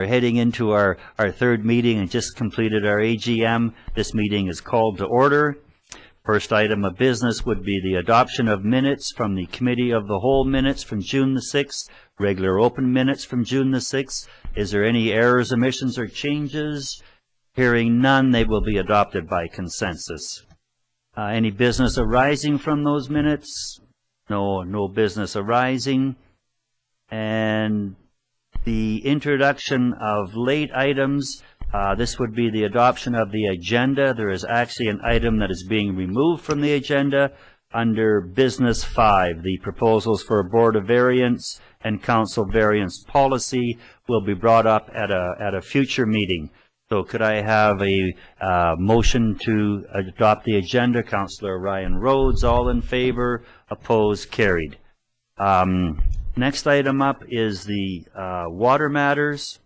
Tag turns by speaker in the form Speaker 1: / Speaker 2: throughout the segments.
Speaker 1: We're heading into our third meeting and just completed our AGM. This meeting is called to order. First item of business would be the adoption of minutes from the Committee of the Whole minutes from June the 6th, regular open minutes from June the 6th. Is there any errors, omissions, or changes? Hearing none, they will be adopted by consensus. Any business arising from those minutes? No business arising. And the introduction of late items, this would be the adoption of the agenda. There is actually an item that is being removed from the agenda under Business 5. The proposals for a Board of Variance and Council Variance policy will be brought up at a future meeting. So could I have a motion to adopt the agenda? Councillor Ryan Rhodes, all in favor, opposed, carried. Next item up is the water matters,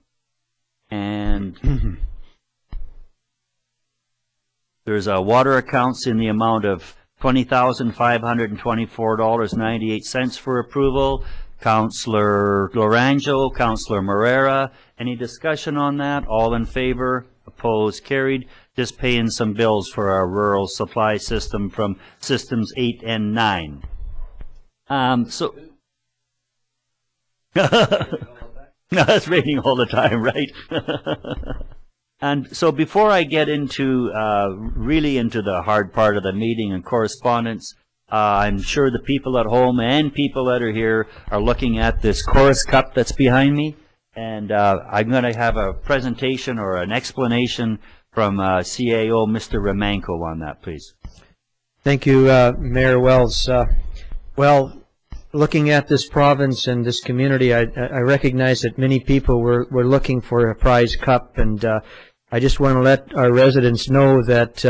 Speaker 1: and there's water accounts in the amount of $20,524.98 for approval. Councillor Lorango, Councillor Moreira, any discussion on that? All in favor, opposed, carried. Just paying some bills for our rural supply system from Systems 8 and 9. So it's raining all the time, right? And so before I get into really into the hard part of the meeting and correspondence, I'm sure the people at home and people that are here are looking at this Chorus Cup that's behind me, and I'm going to have a presentation or an explanation from CAO Mr. Romanko on that, please.
Speaker 2: Thank you, Mayor Wells. Well, looking at this province and this community, I recognize that many people were looking for a prize cup, and I just want to let our residents know that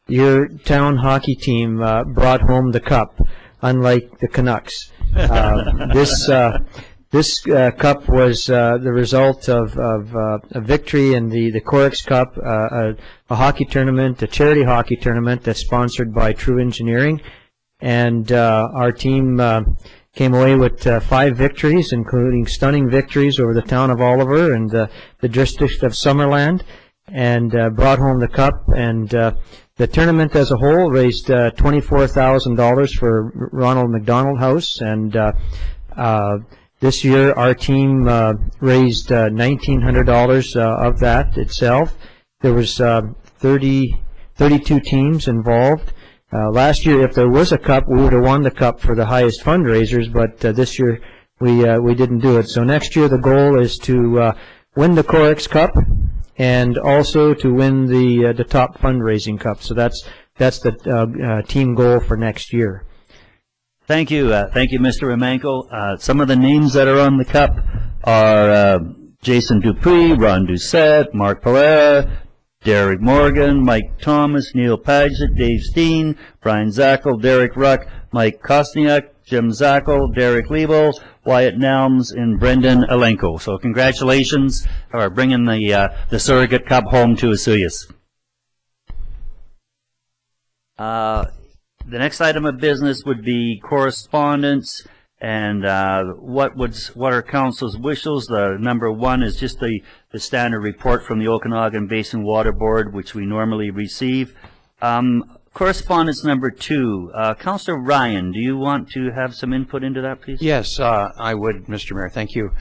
Speaker 2: your town hockey team brought home the cup, unlike the Canucks. This cup was the result of a victory in the Corix Cup, a hockey tournament, a charity hockey tournament that's sponsored by True Engineering, and our team came away with 5 victories, including stunning victories over the town of Oliver and the district of Summerland, and brought home the cup. And the tournament as a whole raised $24,000 for Ronald McDonald House, and this year our team raised $1,900 of that itself. There was 32 teams involved. Last year, if there was a cup, we would have won the cup for the highest fundraisers, but this year we didn't do it. So next year the goal is to win the Corix Cup and also to win the top fundraising cup. So that's the team goal for next year.
Speaker 1: Thank you, Mr. Romanko. Some of the names that are on the cup are Jason Dupree, Ron Doucette, Mark Paolera, Derek Morgan, Mike Thomas, Neil Paget, Dave Steen, Brian Zackel, Derek Ruck, Mike Kosniak, Jim Zackel, Derek Liebel, Wyatt Nelms, and Brendan Alenko. So congratulations for bringing the surrogate cup home to Osoyoos. The next item of business would be correspondence, and what are council's wishes? The number one is just the standard report from the Okanagan Basin Water Board, which we normally receive. Correspondence number 2, Councillor Ryan, do you want to have some input into that, please?
Speaker 3: Yes, I would, Mr. Mayor. Thank you.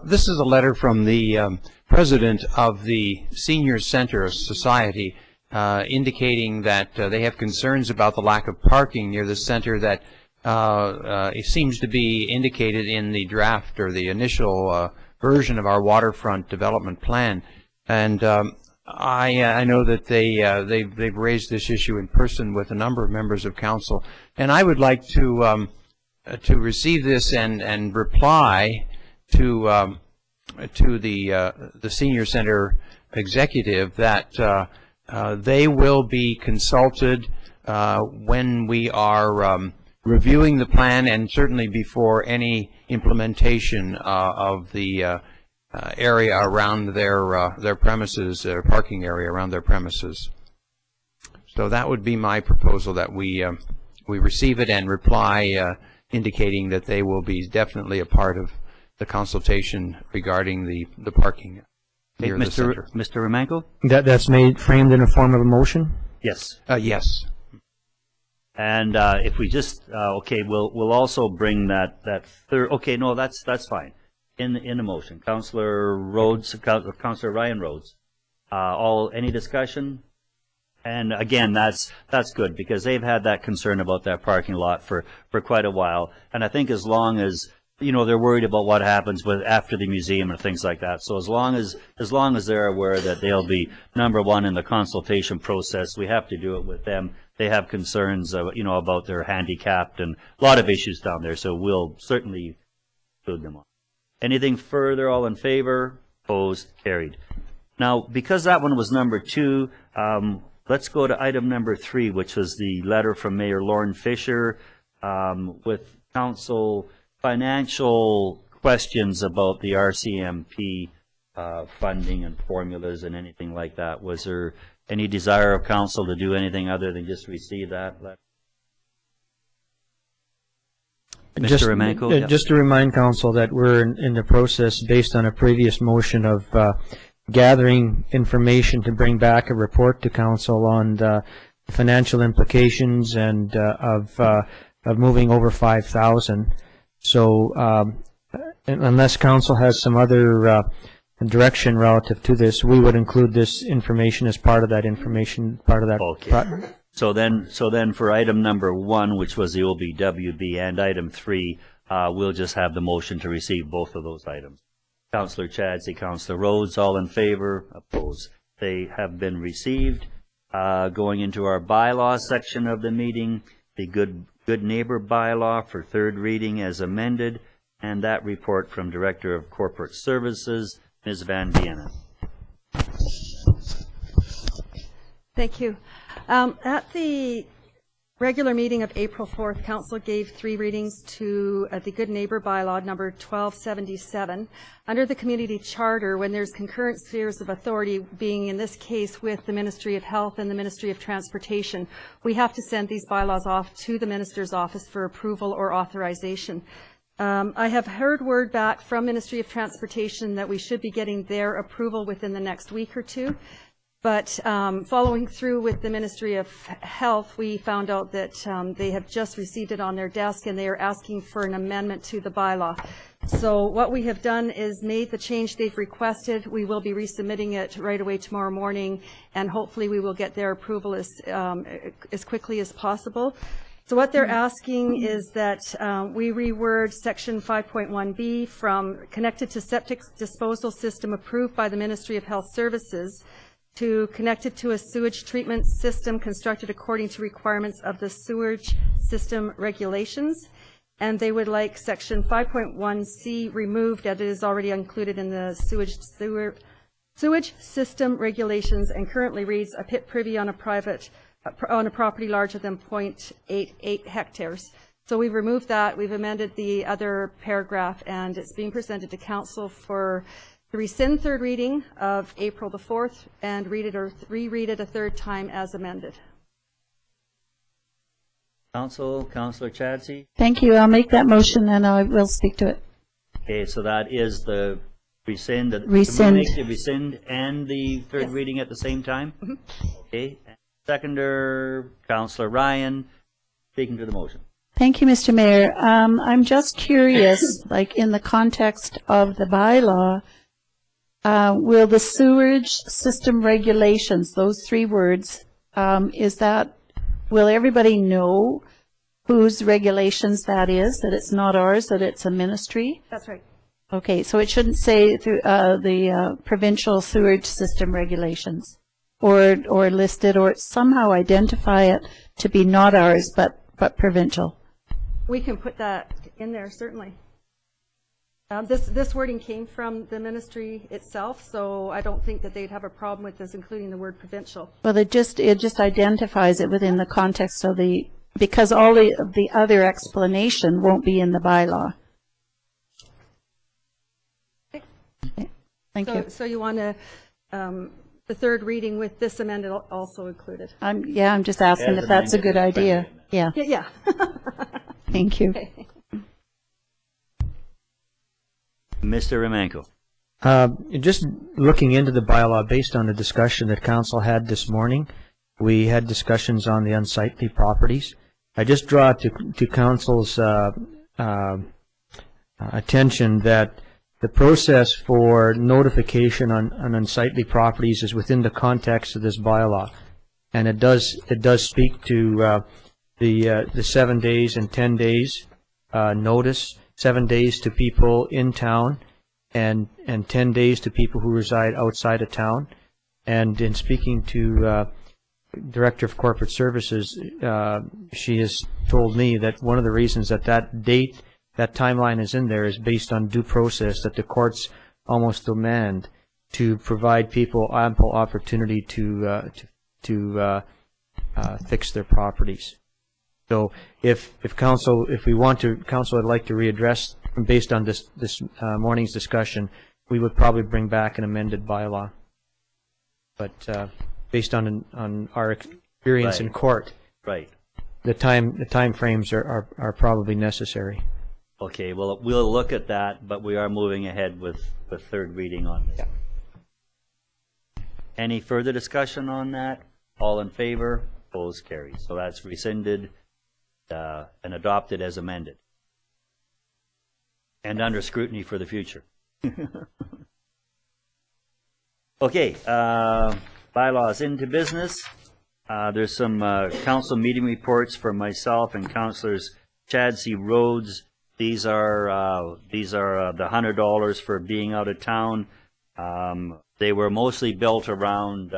Speaker 3: This is a letter from the president of the Seniors Centre Society, indicating that they have concerns about the lack of parking near the center that it seems to be indicated in the draft or the initial version of our Waterfront Development Plan. And I know that they've raised this issue in person with a number of members of council, and I would like to receive this and reply to the Senior Center executive that they will be consulted when we are reviewing the plan, and certainly before any implementation of the area around their premises, their parking area around their premises. So that would be my proposal, that we receive it and reply indicating that they will be definitely a part of the consultation regarding the parking. near the center.
Speaker 1: Mr. Romanko?
Speaker 2: That's framed in a form of a motion?
Speaker 1: Yes.
Speaker 3: Yes.
Speaker 1: And if we just, okay, we'll also bring that third, okay, no, that's fine. In the motion, Councillor Rhodes, Councillor Ryan Rhodes, any discussion? And again, that's good, because they've had that concern about that parking lot for quite a while. And I think as long as, you know, they're worried about what happens after the museum and things like that. So as long as they're aware that they'll be number one in the consultation process, we have to do it with them. They have concerns, you know, about their handicapped and a lot of issues down there. So we'll certainly include them on. Anything further? All in favor? Opposed? Carried. Now, because that one was number 2, let's go to item number 3, which was the letter from Mayor Lorne Fisher with council financial questions about the RCMP funding and formulas and anything like that. Was there any desire of council to do anything other than just receive that letter? Mr. Romanko?
Speaker 2: Just to remind council that we're in the process, based on a previous motion, of gathering information to bring back a report to council on the financial implications and of moving over 5,000. So unless council has some other direction relative to this, we would include this information as part of that information,
Speaker 1: Okay. So then for item number 1, which was the OBWB, and item 3, we'll just have the motion to receive both of those items. Councillor Chadsey, Councillor Rhodes, all in favor? Opposed? They have been received. Going into our bylaws section of the meeting, the Good Neighbor Bylaw for third reading as amended, and that report from Director of Corporate Services, Ms. Van Vienna.
Speaker 4: Thank you. At the regular meeting of April 4th, Council gave 3 readings to the Good Neighbor Bylaw number 1277. Under the Community Charter, when there's concurrent spheres of authority, being in this case with the Ministry of Health and the Ministry of Transportation, we have to send these bylaws off to the Minister's office for approval or authorization. I have heard word back from Ministry of Transportation that we should be getting their approval within the next week or 2. But following through with the Ministry of Health, we found out that they have just received it on their desk and they are asking for an amendment to the bylaw. So what we have done is made the change they've requested. We will be resubmitting it right away tomorrow morning, and hopefully we will get their approval as quickly as possible. So what they're asking is that we reword section 5.1b from connected to septic disposal system approved by the Ministry of Health Services to connected to a sewage treatment system constructed according to requirements of the sewage system regulations. And they would like section 5.1c removed, as it is already included in the sewage system regulations and currently reads a pit privy on a property larger than 0.88 hectares. So we've removed that. We've amended the other paragraph, and it's being presented to council for to rescind third reading of April the 4th and read it or reread it a third time as amended.
Speaker 1: Councillor Chadsey?
Speaker 5: Thank you. I'll make that motion and I will speak to it.
Speaker 1: Okay, so that is the rescind.
Speaker 5: Rescind.
Speaker 1: Make the rescind and the third reading at the same time? Mm-hmm. Okay. Seconder, Councillor Ryan, speaking to the motion.
Speaker 5: Thank you, Mr. Mayor. I'm just curious, like in the context of the bylaw, will the sewage system regulations, those 3 words, will everybody know whose regulations that is, that it's not ours, that it's a ministry?
Speaker 4: That's right.
Speaker 5: Okay, so it shouldn't say the provincial sewage system regulations or listed or somehow identify it to be not ours but provincial.
Speaker 4: We can put that in there, certainly. This wording came from the ministry itself, so I don't think that they'd have a problem with this, including the word provincial.
Speaker 5: Well, it just identifies it within the context of because all the other explanation won't be in the bylaw. Okay. Thank you.
Speaker 4: So you want to the third reading with this amended also included?
Speaker 5: I'm just asking if that's a good idea. Yeah.
Speaker 4: Yeah.
Speaker 5: Thank you.
Speaker 4: Okay.
Speaker 1: Mr. Romanko.
Speaker 2: Just looking into the bylaw based on the discussion that council had this morning, we had discussions on the unsightly properties. I just draw to council's attention that the process for notification on unsightly properties is within the context of this bylaw, and it does speak to the 7 days and 10 days notice, 7 days to people in town, and 10 days to people who reside outside of town. And in speaking to Director of Corporate Services, she has told me that one of the reasons that date, that timeline is in there is based on due process, that the courts almost demand to provide people ample opportunity to fix their properties. So if council would like to readdress based on this morning's discussion, we would probably bring back an amended bylaw. But based on our experience in court,
Speaker 1: Right.
Speaker 2: the time frames are probably necessary.
Speaker 1: Okay, well, we'll look at that, but we are moving ahead with the third reading on this.
Speaker 2: Yeah.
Speaker 1: Any further discussion on that? All in favor? Opposed? Carried. So that's rescinded and adopted as amended. And under scrutiny for the future. Okay, bylaws into business. There's some council meeting reports for myself and councilors Chad C. Rhodes. These are the $100 for being out of town. They were mostly built around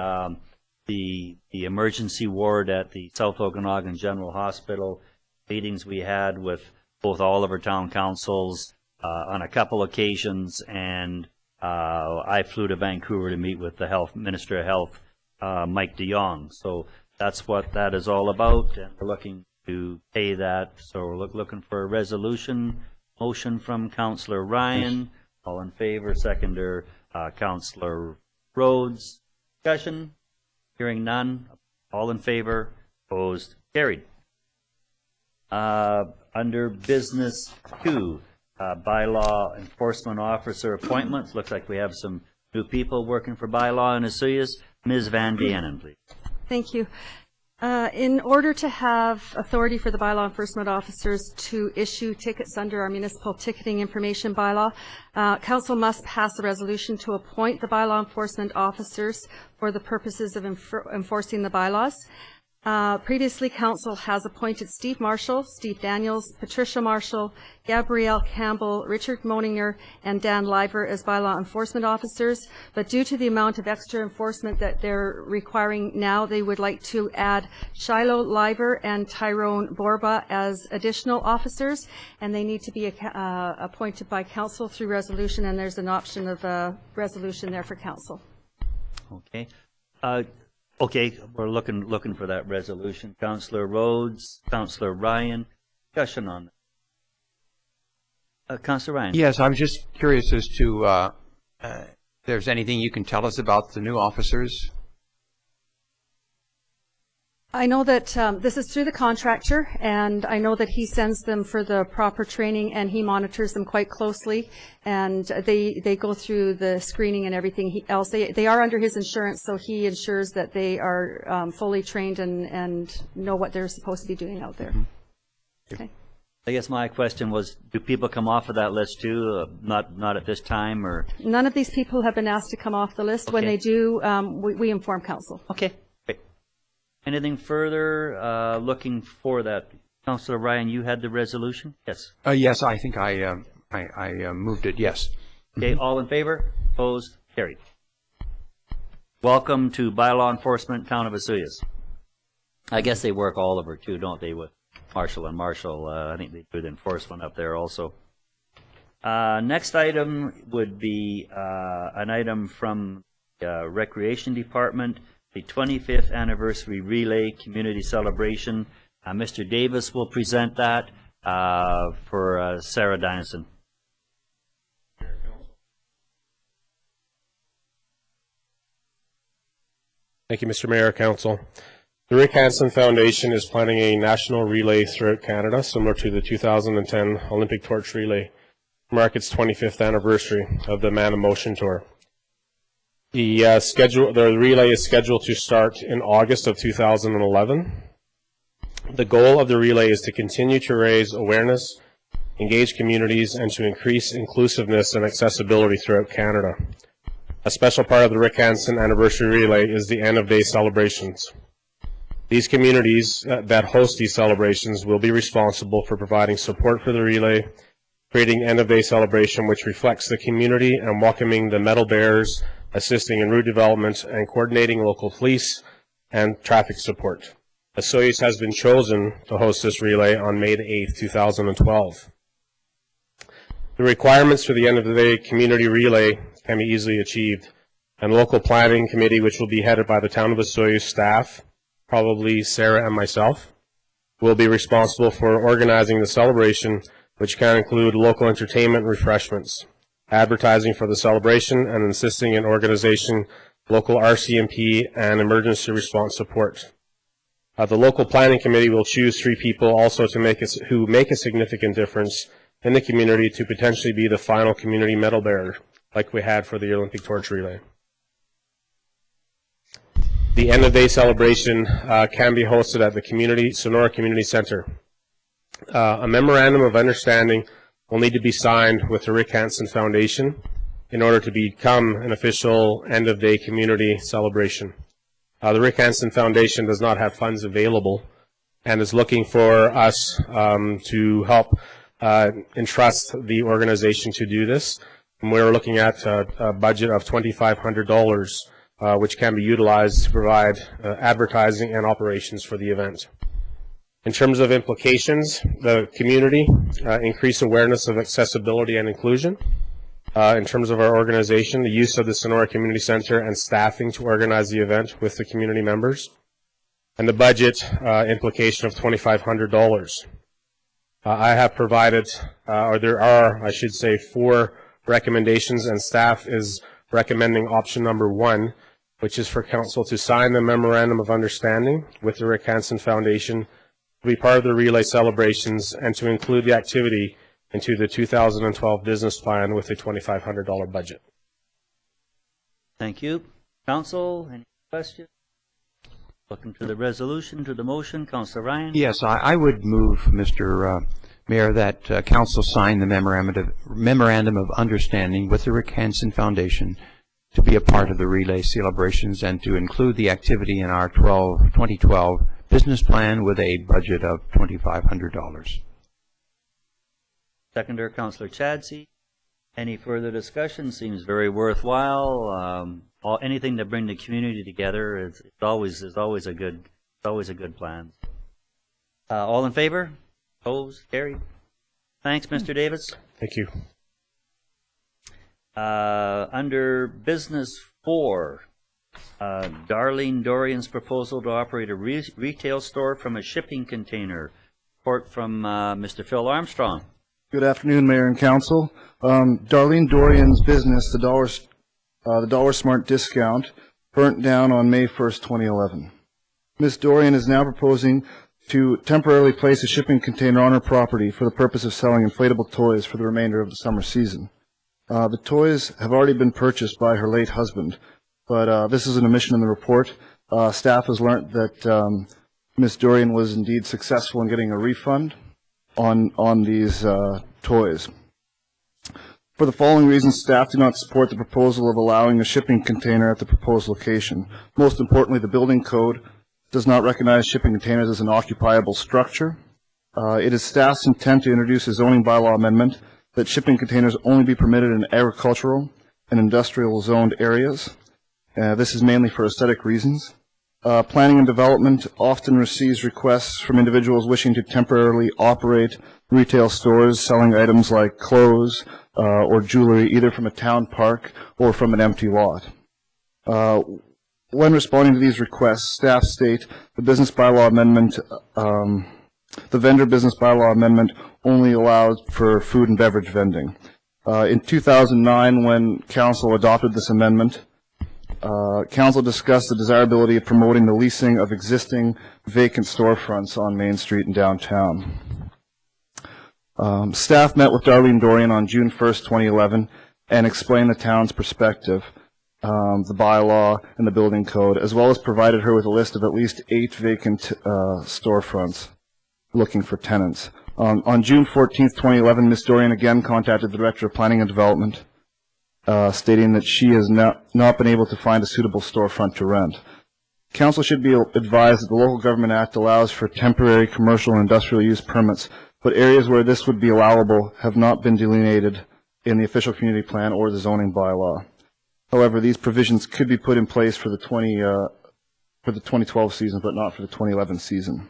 Speaker 1: the emergency ward at the South Okanagan General Hospital. Meetings we had with both all of our town councils on a couple occasions, and I flew to Vancouver to meet with the Minister of Health, Mike DeYoung. So that's what that is all about, and we're looking to pay that. So we're looking for a resolution. Motion from Councillor Ryan. All in favor. Seconder, Councillor Rhodes. Discussion? Hearing none. All in favor. Opposed. Carried. Under business 2, bylaw enforcement officer appointments. Looks like we have some new people working for bylaw and Osoyoos. Ms. Van Dienen, please.
Speaker 4: Thank you. In order to have authority for the bylaw enforcement officers to issue tickets under our municipal ticketing information bylaw, council must pass a resolution to appoint the bylaw enforcement officers for the purposes of enforcing the bylaws. Previously, council has appointed Steve Marshall, Steve Daniels, Patricia Marshall, Gabrielle Campbell, Richard Moninger, and Dan Liver as bylaw enforcement officers. But due to the amount of extra enforcement that they're requiring now, they would like to add Shiloh Liver and Tyrone Borba as additional officers, and they need to be appointed by council through resolution, and there's an option of a resolution there for council.
Speaker 1: Okay. Okay, we're looking for that resolution. Councillor Rhodes, Councillor Ryan, discussion on that. Councillor Ryan.
Speaker 3: Yes, I was just curious as to if there's anything you can tell us about the new officers.
Speaker 4: I know that this is through the contractor, and I know that he sends them for the proper training, and he monitors them quite closely, and they go through the screening and everything else. They are under his insurance, so he ensures that they are fully trained and know what they're supposed to be doing out there. Mm-hmm. Okay.
Speaker 1: I guess my question was, do people come off of that list too? Not at this time, or?
Speaker 4: None of these people have been asked to come off the list. Okay. When they do, we inform council.
Speaker 1: Okay. Anything further? Looking for that. Councillor Ryan, you had the resolution? Yes.
Speaker 3: Yes, I think I moved it, yes.
Speaker 1: Okay, all in favor? Opposed? Carried. Welcome to Bylaw Enforcement, Town of Osoyoos. I guess they work all over too, don't they, with Marshall and Marshall? I think they do the enforcement up there also. Next item would be an item from the Recreation Department. The 25th Anniversary Relay Community Celebration. Mr. Davis will present that for Sarah Dynison.
Speaker 6: Thank you, Mr. Mayor, Council. The Rick Hansen Foundation is planning a national relay throughout Canada, similar to the 2010 Olympic Torch Relay. mark its 25th anniversary of the Man in Motion Tour. The relay is scheduled to start in August of 2011. The goal of the relay is to continue to raise awareness, engage communities, and to increase inclusiveness and accessibility throughout Canada. A special part of the Rick Hansen Anniversary Relay is the end-of-day celebrations. These communities that host these celebrations will be responsible for providing support for the relay, creating end-of-day celebration which reflects the community, and welcoming the medal bearers, assisting in route development, and coordinating local police and traffic support. Osoyoos has been chosen to host this relay on May 8, 2012. The requirements for the end-of-the-day community relay can be easily achieved, and local planning committee, which will be headed by the Town of Osoyoos staff, probably Sarah and myself, will be responsible for organizing the celebration, which can include local entertainment and refreshments, advertising for the celebration, and assisting in organization, local RCMP, and emergency response support. The local planning committee will choose 3 people also who make a significant difference in the community to potentially be the final community medal bearer, like we had for the Olympic Torch Relay. The end-of-day celebration can be hosted at the Sonora Community Centre. A memorandum of understanding will need to be signed with the Rick Hansen Foundation in order to become an official end-of-day community celebration. The Rick Hansen Foundation does not have funds available and is looking for us to help entrust the organization to do this. And we're looking at a budget of $2,500, which can be utilized to provide advertising and operations for the event. In terms of implications, the community, increase awareness of accessibility and inclusion. In terms of our organization, the use of the Sonora Community Center and staffing to organize the event with the community members. And the budget implication of $2,500. I have provided, or there are, I should say, 4 recommendations, and staff is recommending option number 1, which is for council to sign the memorandum of understanding with the Rick Hansen Foundation to be part of the relay celebrations and to include the activity into the 2012 business plan with a $2,500 budget.
Speaker 1: Thank you. Council, any questions? Looking to the resolution, to the motion. Councillor Ryan?
Speaker 3: Yes, I would move, Mr. Mayor, that council sign the memorandum of understanding with the Rick Hansen Foundation to be a part of the relay celebrations and to include the activity in our 2012 business plan with a budget of $2,500.
Speaker 1: Seconder, Councillor Chadsey. Any further discussion? Seems very worthwhile. Anything to bring the community together is always a good plan. All in favor? Opposed? Carried. Thanks, Mr. Davis.
Speaker 6: Thank you.
Speaker 1: Under business 4, Darlene Dorion's proposal to operate a retail store from a shipping container. Report from Mr. Phil Armstrong.
Speaker 7: Good afternoon, Mayor and Council. Darlene Dorion's business, the Dollar Smart Discount, burnt down on May 1st, 2011. Ms. Dorion is now proposing to temporarily place a shipping container on her property for the purpose of selling inflatable toys for the remainder of the summer season. The toys have already been purchased by her late husband, but this is an omission in the report. Staff has learned that Ms. Dorion was indeed successful in getting a refund on these toys. For the following reasons, staff do not support the proposal of allowing a shipping container at the proposed location. Most importantly, the building code does not recognize shipping containers as an occupiable structure. It is staff's intent to introduce a zoning bylaw amendment that shipping containers only be permitted in agricultural and industrial zoned areas. This is mainly for aesthetic reasons. Planning and development often receives requests from individuals wishing to temporarily operate retail stores selling items like clothes or jewelry either from a town park or from an empty lot. When responding to these requests, staff state the business bylaw amendment, the vendor business bylaw amendment only allows for food and beverage vending. In 2009, when Council adopted this amendment, Council discussed the desirability of promoting the leasing of existing vacant storefronts on Main Street and downtown. Staff met with Darlene Dorion on June 1st, 2011, and explained the town's perspective, the bylaw and the building code, as well as provided her with a list of at least 8 vacant storefronts looking for tenants. On June 14th, 2011, Ms. Dorion again contacted the Director of Planning and Development, stating that she has not been able to find a suitable storefront to rent. Council should be advised that the Local Government Act allows for temporary commercial and industrial use permits, but areas where this would be allowable have not been delineated in the official community plan or the zoning bylaw. However, these provisions could be put in place for the 2012 season, but not for the 2011 season.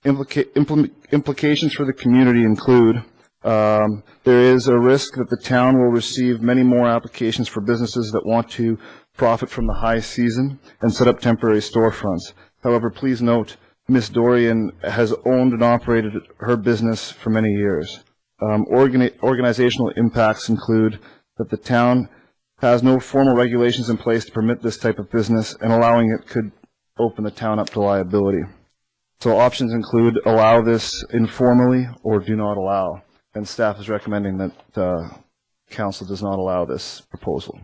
Speaker 7: Implications for the community include there is a risk that the town will receive many more applications for businesses that want to profit from the high season and set up temporary storefronts. However, please note, Ms. Dorion has owned and operated her business for many years. Organizational impacts include that the town has no formal regulations in place to permit this type of business, and allowing it could open the town up to liability. So options include allow this informally or do not allow, and staff is recommending that council does not allow this proposal.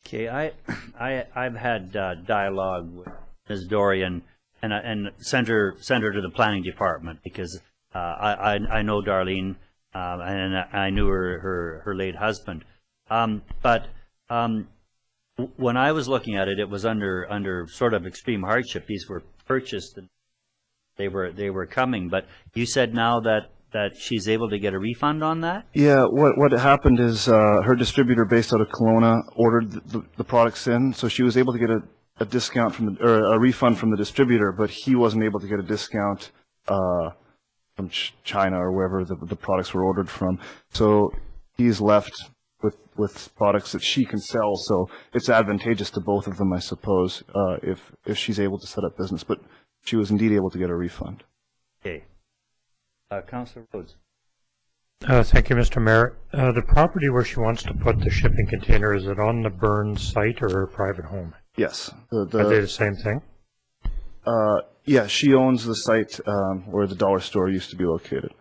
Speaker 1: Okay, I've had dialogue with Ms. Dorion and sent her to the planning department because I know Darlene and I knew her late husband. But when I was looking at it, it was under sort of extreme hardship. These were purchased and they were coming. But you said now that she's able to get a refund on that? Yeah,
Speaker 7: what happened is her distributor based out of Kelowna ordered the products in, so she was able to get a discount or a refund from the distributor, but he wasn't able to get a discount from China or wherever the products were ordered from. So he's left with products that she can sell, so it's advantageous to both of them, I suppose, if she's able to set up business. But she was indeed able to get a refund.
Speaker 1: Okay. Councillor Rhodes.
Speaker 8: Thank you, Mr. Mayor. The property where she wants to put the shipping container, is it on the Burns site or a private home?
Speaker 7: Yes.
Speaker 8: Are they the same thing?
Speaker 7: Yeah, she owns the site where the dollar store used to be located,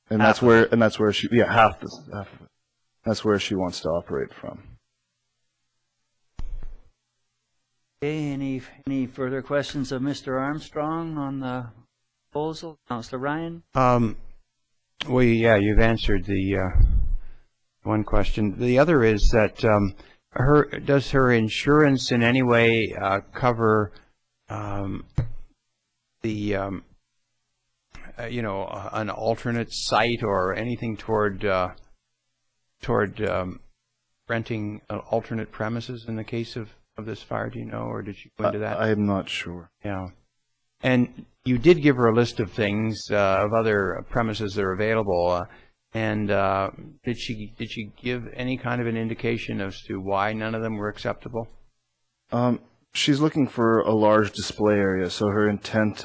Speaker 7: and that's where she half of it. That's where she wants to operate from.
Speaker 1: Okay. Any further questions of Mr. Armstrong on the proposal, Councillor Ryan?
Speaker 3: Well, yeah, you've answered the one question. The other is that does her insurance in any way cover an alternate site or anything toward renting alternate premises in the case of this fire? Do you know, or did she go into that?
Speaker 7: I am not sure.
Speaker 3: Yeah. And you did give her a list of things, of other premises that are available, and did she give any kind of an indication as to why none of them were acceptable?
Speaker 7: She's looking for a large display area, so her intent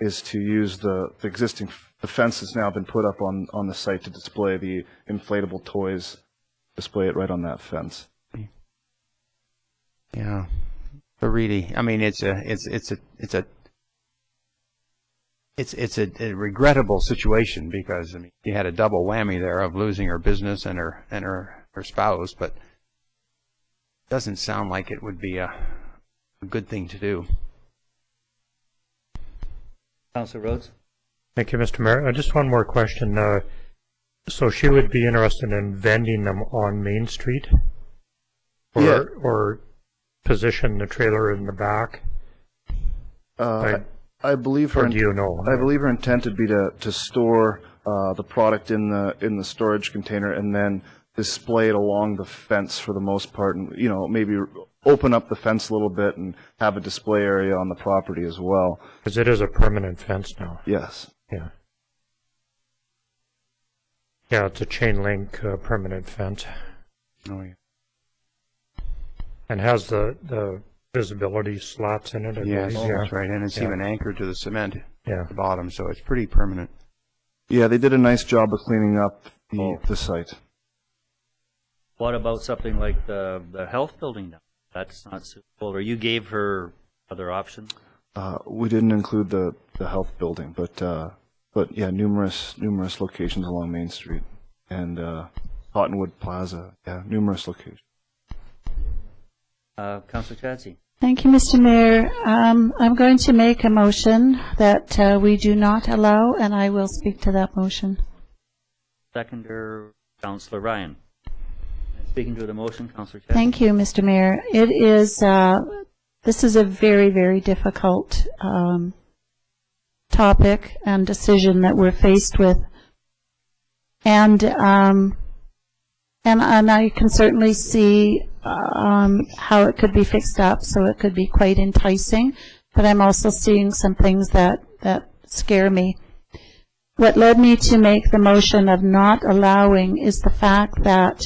Speaker 7: is to use the fence that's now been put up on the site to display the inflatable toys, display it right on that fence.
Speaker 3: Yeah, but really, I mean, it's a regrettable situation because, I mean, you had a double whammy there of losing her business and her spouse, but it doesn't sound like it would be a good thing to do.
Speaker 1: Councillor Rhodes.
Speaker 8: Thank you, Mr. Mayor. Just one more question. So she would be interested in vending them on Main Street, or position the trailer in the back?
Speaker 7: I believe her.
Speaker 8: Or do you know?
Speaker 7: I believe her intent would be to store the product in the storage container and then display it along the fence for the most part, and maybe open up the fence a little bit and have a display area on the property as well.
Speaker 8: Because it is a permanent fence now.
Speaker 7: Yes.
Speaker 8: Yeah. Yeah, it's a chain link permanent fence.
Speaker 3: Oh yeah.
Speaker 8: And has the visibility slats in it.
Speaker 3: Yes,
Speaker 8: yeah.
Speaker 3: That's right, and it's even anchored to the cement
Speaker 8: at
Speaker 3: the bottom, so it's pretty permanent.
Speaker 7: Yeah, they did a nice job of cleaning up the site.
Speaker 1: What about something like the health building now? That's not suitable, or you gave her other options?
Speaker 7: We didn't include the health building, but But yeah, numerous locations along Main Street and Cottonwood Plaza. Yeah, numerous locations.
Speaker 1: Councillor Chadsey.
Speaker 5: Thank you, Mr. Mayor. I'm going to make a motion that we do not allow, and I will speak to that motion.
Speaker 1: Seconder, Councillor Ryan. Speaking to the motion, Councillor Chadsey.
Speaker 5: Thank you, Mr. Mayor. It is, this is a very, very difficult topic and decision that we're faced with. And I can certainly see how it could be fixed up, so it could be quite enticing. But I'm also seeing some things that scare me. What led me to make the motion of not allowing is the fact that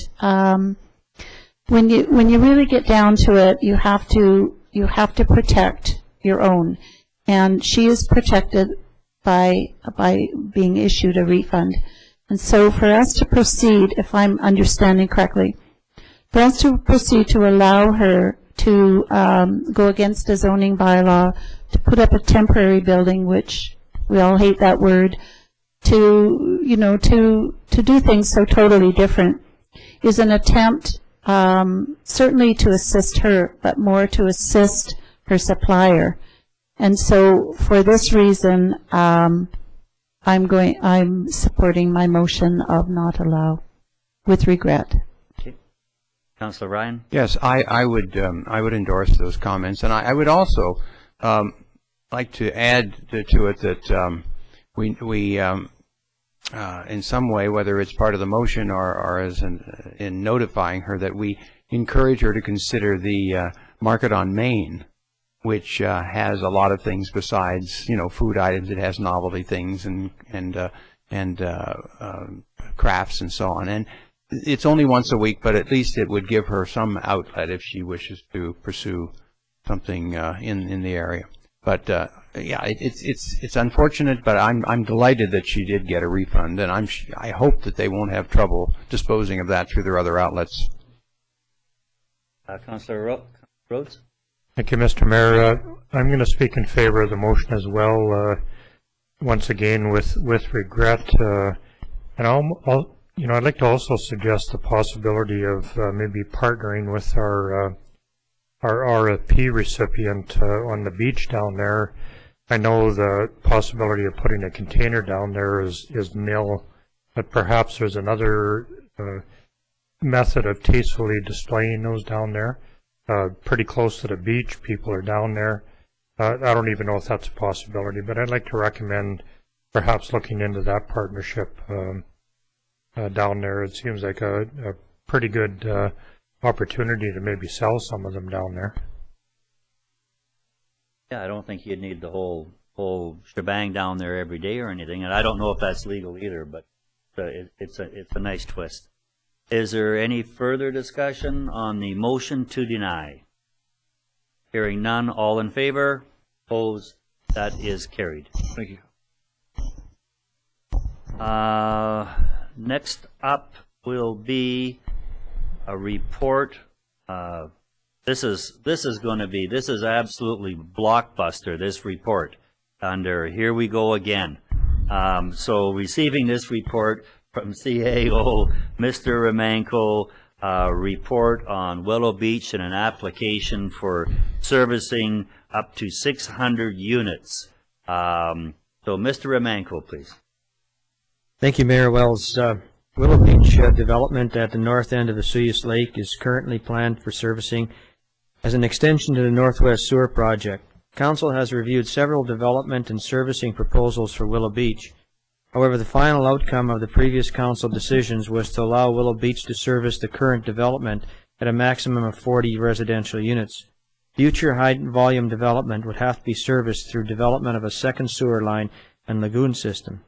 Speaker 5: when you really get down to it, you have to protect your own, and she is protected by being issued a refund. And so for us to proceed, if I'm understanding correctly, for us to proceed to allow her to go against a zoning bylaw, to put up a temporary building, which we all hate that word, to do things so totally different, is an attempt certainly to assist her, but more to assist her supplier. And so for this reason, I'm supporting my motion of not allow, with regret.
Speaker 1: Okay. Councillor Ryan.
Speaker 3: Yes, I would endorse those comments, and I would also like to add to it that we in some way, whether it's part of the motion or as in notifying her, that we encourage her to consider the Market on Main, which has a lot of things besides, food items. It has novelty things and crafts and so on. And it's only once a week, but at least it would give her some outlet if she wishes to pursue something in the area. But yeah, it's unfortunate, but I'm delighted that she did get a refund, and I hope that they won't have trouble disposing of that through their other outlets.
Speaker 1: Councillor Rhodes.
Speaker 8: Thank you, Mr. Mayor. I'm going to speak in favor of the motion as well. Once again, with regret, and I'd like to also suggest the possibility of maybe partnering with our RFP recipient on the beach down there. I know the possibility of putting a container down there is nil, but perhaps there's another method of tastefully displaying those down there. Pretty close to the beach, people are down there. I don't even know if that's a possibility, but I'd like to recommend perhaps looking into that partnership down there. It seems like a pretty good opportunity to maybe sell some of them down there.
Speaker 1: Yeah, I don't think you'd need the whole shebang down there every day or anything, and I don't know if that's legal either, but it's a nice twist. Is there any further discussion on the motion to deny? Hearing none, all in favor? Opposed? That is carried.
Speaker 7: Thank you.
Speaker 1: Next up will be a report. This is absolutely blockbuster, this report, under Here We Go Again. So receiving this report from CAO, Mr. Romanko, report on Willow Beach and an application for servicing up to 600 units. So Mr. Romanko, please.
Speaker 2: Thank you, Mayor Wells. Willow Beach development at the north end of the Osoyoos Lake is currently planned for servicing as an extension to the Northwest Sewer Project. Council has reviewed several development and servicing proposals for Willow Beach. However, the final outcome of the previous council decisions was to allow Willow Beach to service the current development at a maximum of 40 residential units. Future high-volume development would have to be serviced through development of a second sewer line and lagoon system.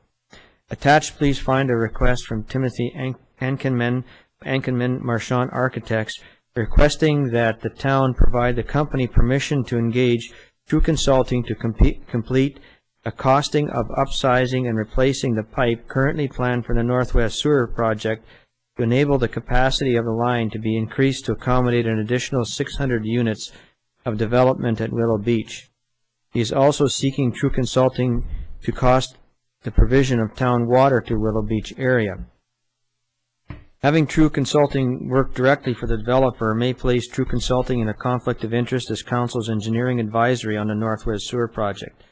Speaker 2: Attached, please find a request from Timothy Ankenman Marchand Architects requesting that the town provide the company permission to engage through consulting to complete a costing of upsizing and replacing the pipe currently planned for the Northwest Sewer Project to enable the capacity of the line to be increased to accommodate an additional 600 units of development at Willow Beach. He is also seeking through consulting to cost the provision of town water to Willow Beach area. Having True Consulting work directly for the developer may place True Consulting in a conflict of interest as council's engineering advisory on the Northwest Sewer Project.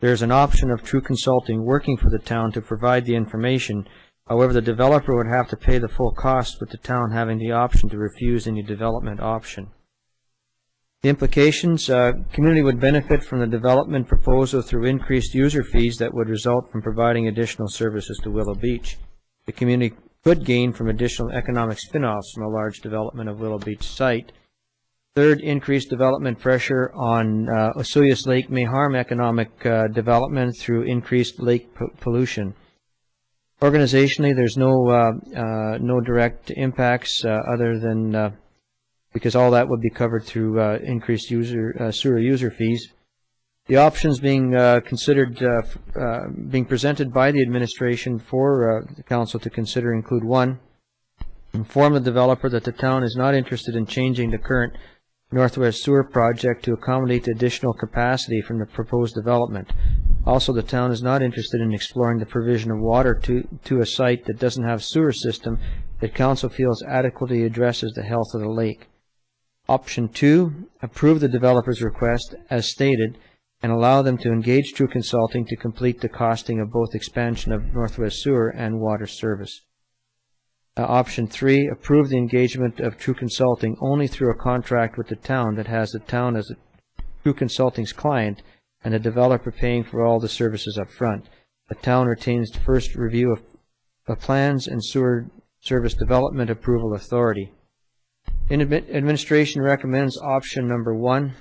Speaker 2: There is an option of True Consulting working for the town to provide the information. However, the developer would have to pay the full cost, with the town having the option to refuse any development option. The implications, community would benefit from the development proposal through increased user fees that would result from providing additional services to Willow Beach. The community could gain from additional economic spin-offs from a large development of Willow Beach site. Third, increased development pressure on Osoyoos Lake may harm economic development through increased lake pollution. Organizationally, there's no direct impacts other than because all that would be covered through increased sewer user fees. The options being considered, being presented by the administration for the council to consider include: 1, inform the developer that the town is not interested in changing the current Northwest Sewer Project to accommodate additional capacity from the proposed development. Also, the town is not interested in exploring the provision of water to a site that doesn't have sewer system that council feels adequately addresses the health of the lake. Option 2, approve the developer's request as stated and allow them to engage True Consulting to complete the costing of both expansion of Northwest Sewer and water service. Option 3, approve the engagement of True Consulting only through a contract with the town that has the town as True Consulting's client and the developer paying for all the services up front. The town retains first review of plans and sewer service development approval authority. Administration recommends option number 1.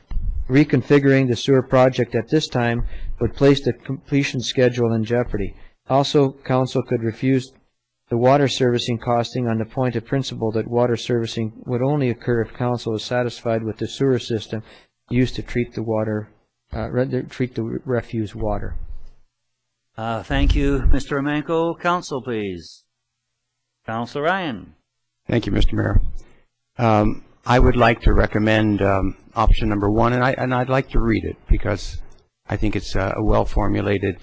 Speaker 2: Reconfiguring the sewer project at this time would place the completion schedule in jeopardy. Also, council could refuse the water servicing costing on the point of principle that water servicing would only occur if council is satisfied with the sewer system used to treat the water, treat the refuse water.
Speaker 1: Thank you, Mr. Romanko. Council, please. Councilor Ryan.
Speaker 3: Thank you, Mr. Mayor. I would like to recommend option number 1, and I'd like to read it because I think it's a well-formulated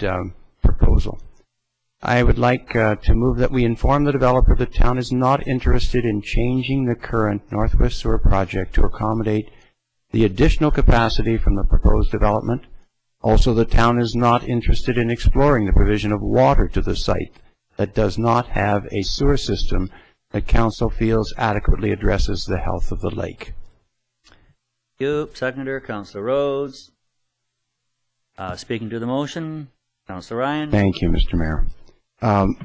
Speaker 3: proposal. I would like to move that we inform the developer the town is not interested in changing the current Northwest Sewer Project to accommodate the additional capacity from the proposed development. Also, the town is not interested in exploring the provision of water to the site that does not have a sewer system that council feels adequately addresses the health of the lake.
Speaker 1: Thank you. Seconder, Councilor Rhodes. Speaking to the motion, Councilor Ryan.
Speaker 3: Thank you, Mr. Mayor. I'm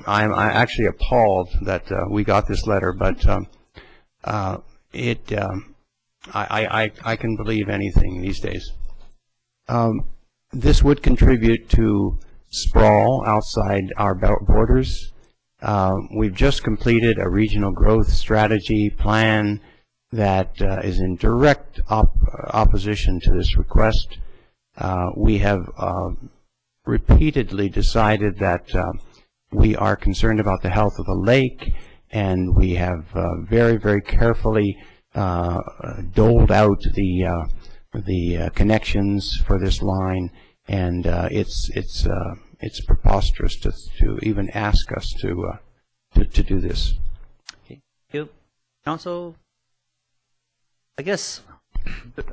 Speaker 3: actually appalled that we got this letter, but I can believe anything these days. This would contribute to sprawl outside our borders. We've just completed a regional growth strategy plan that is in direct opposition to this request. We have repeatedly decided that we are concerned about the health of the lake, and we have very, very carefully doled out the connections for this line, and it's preposterous to even ask us to do this.
Speaker 1: Okay. Thank you. Council, I guess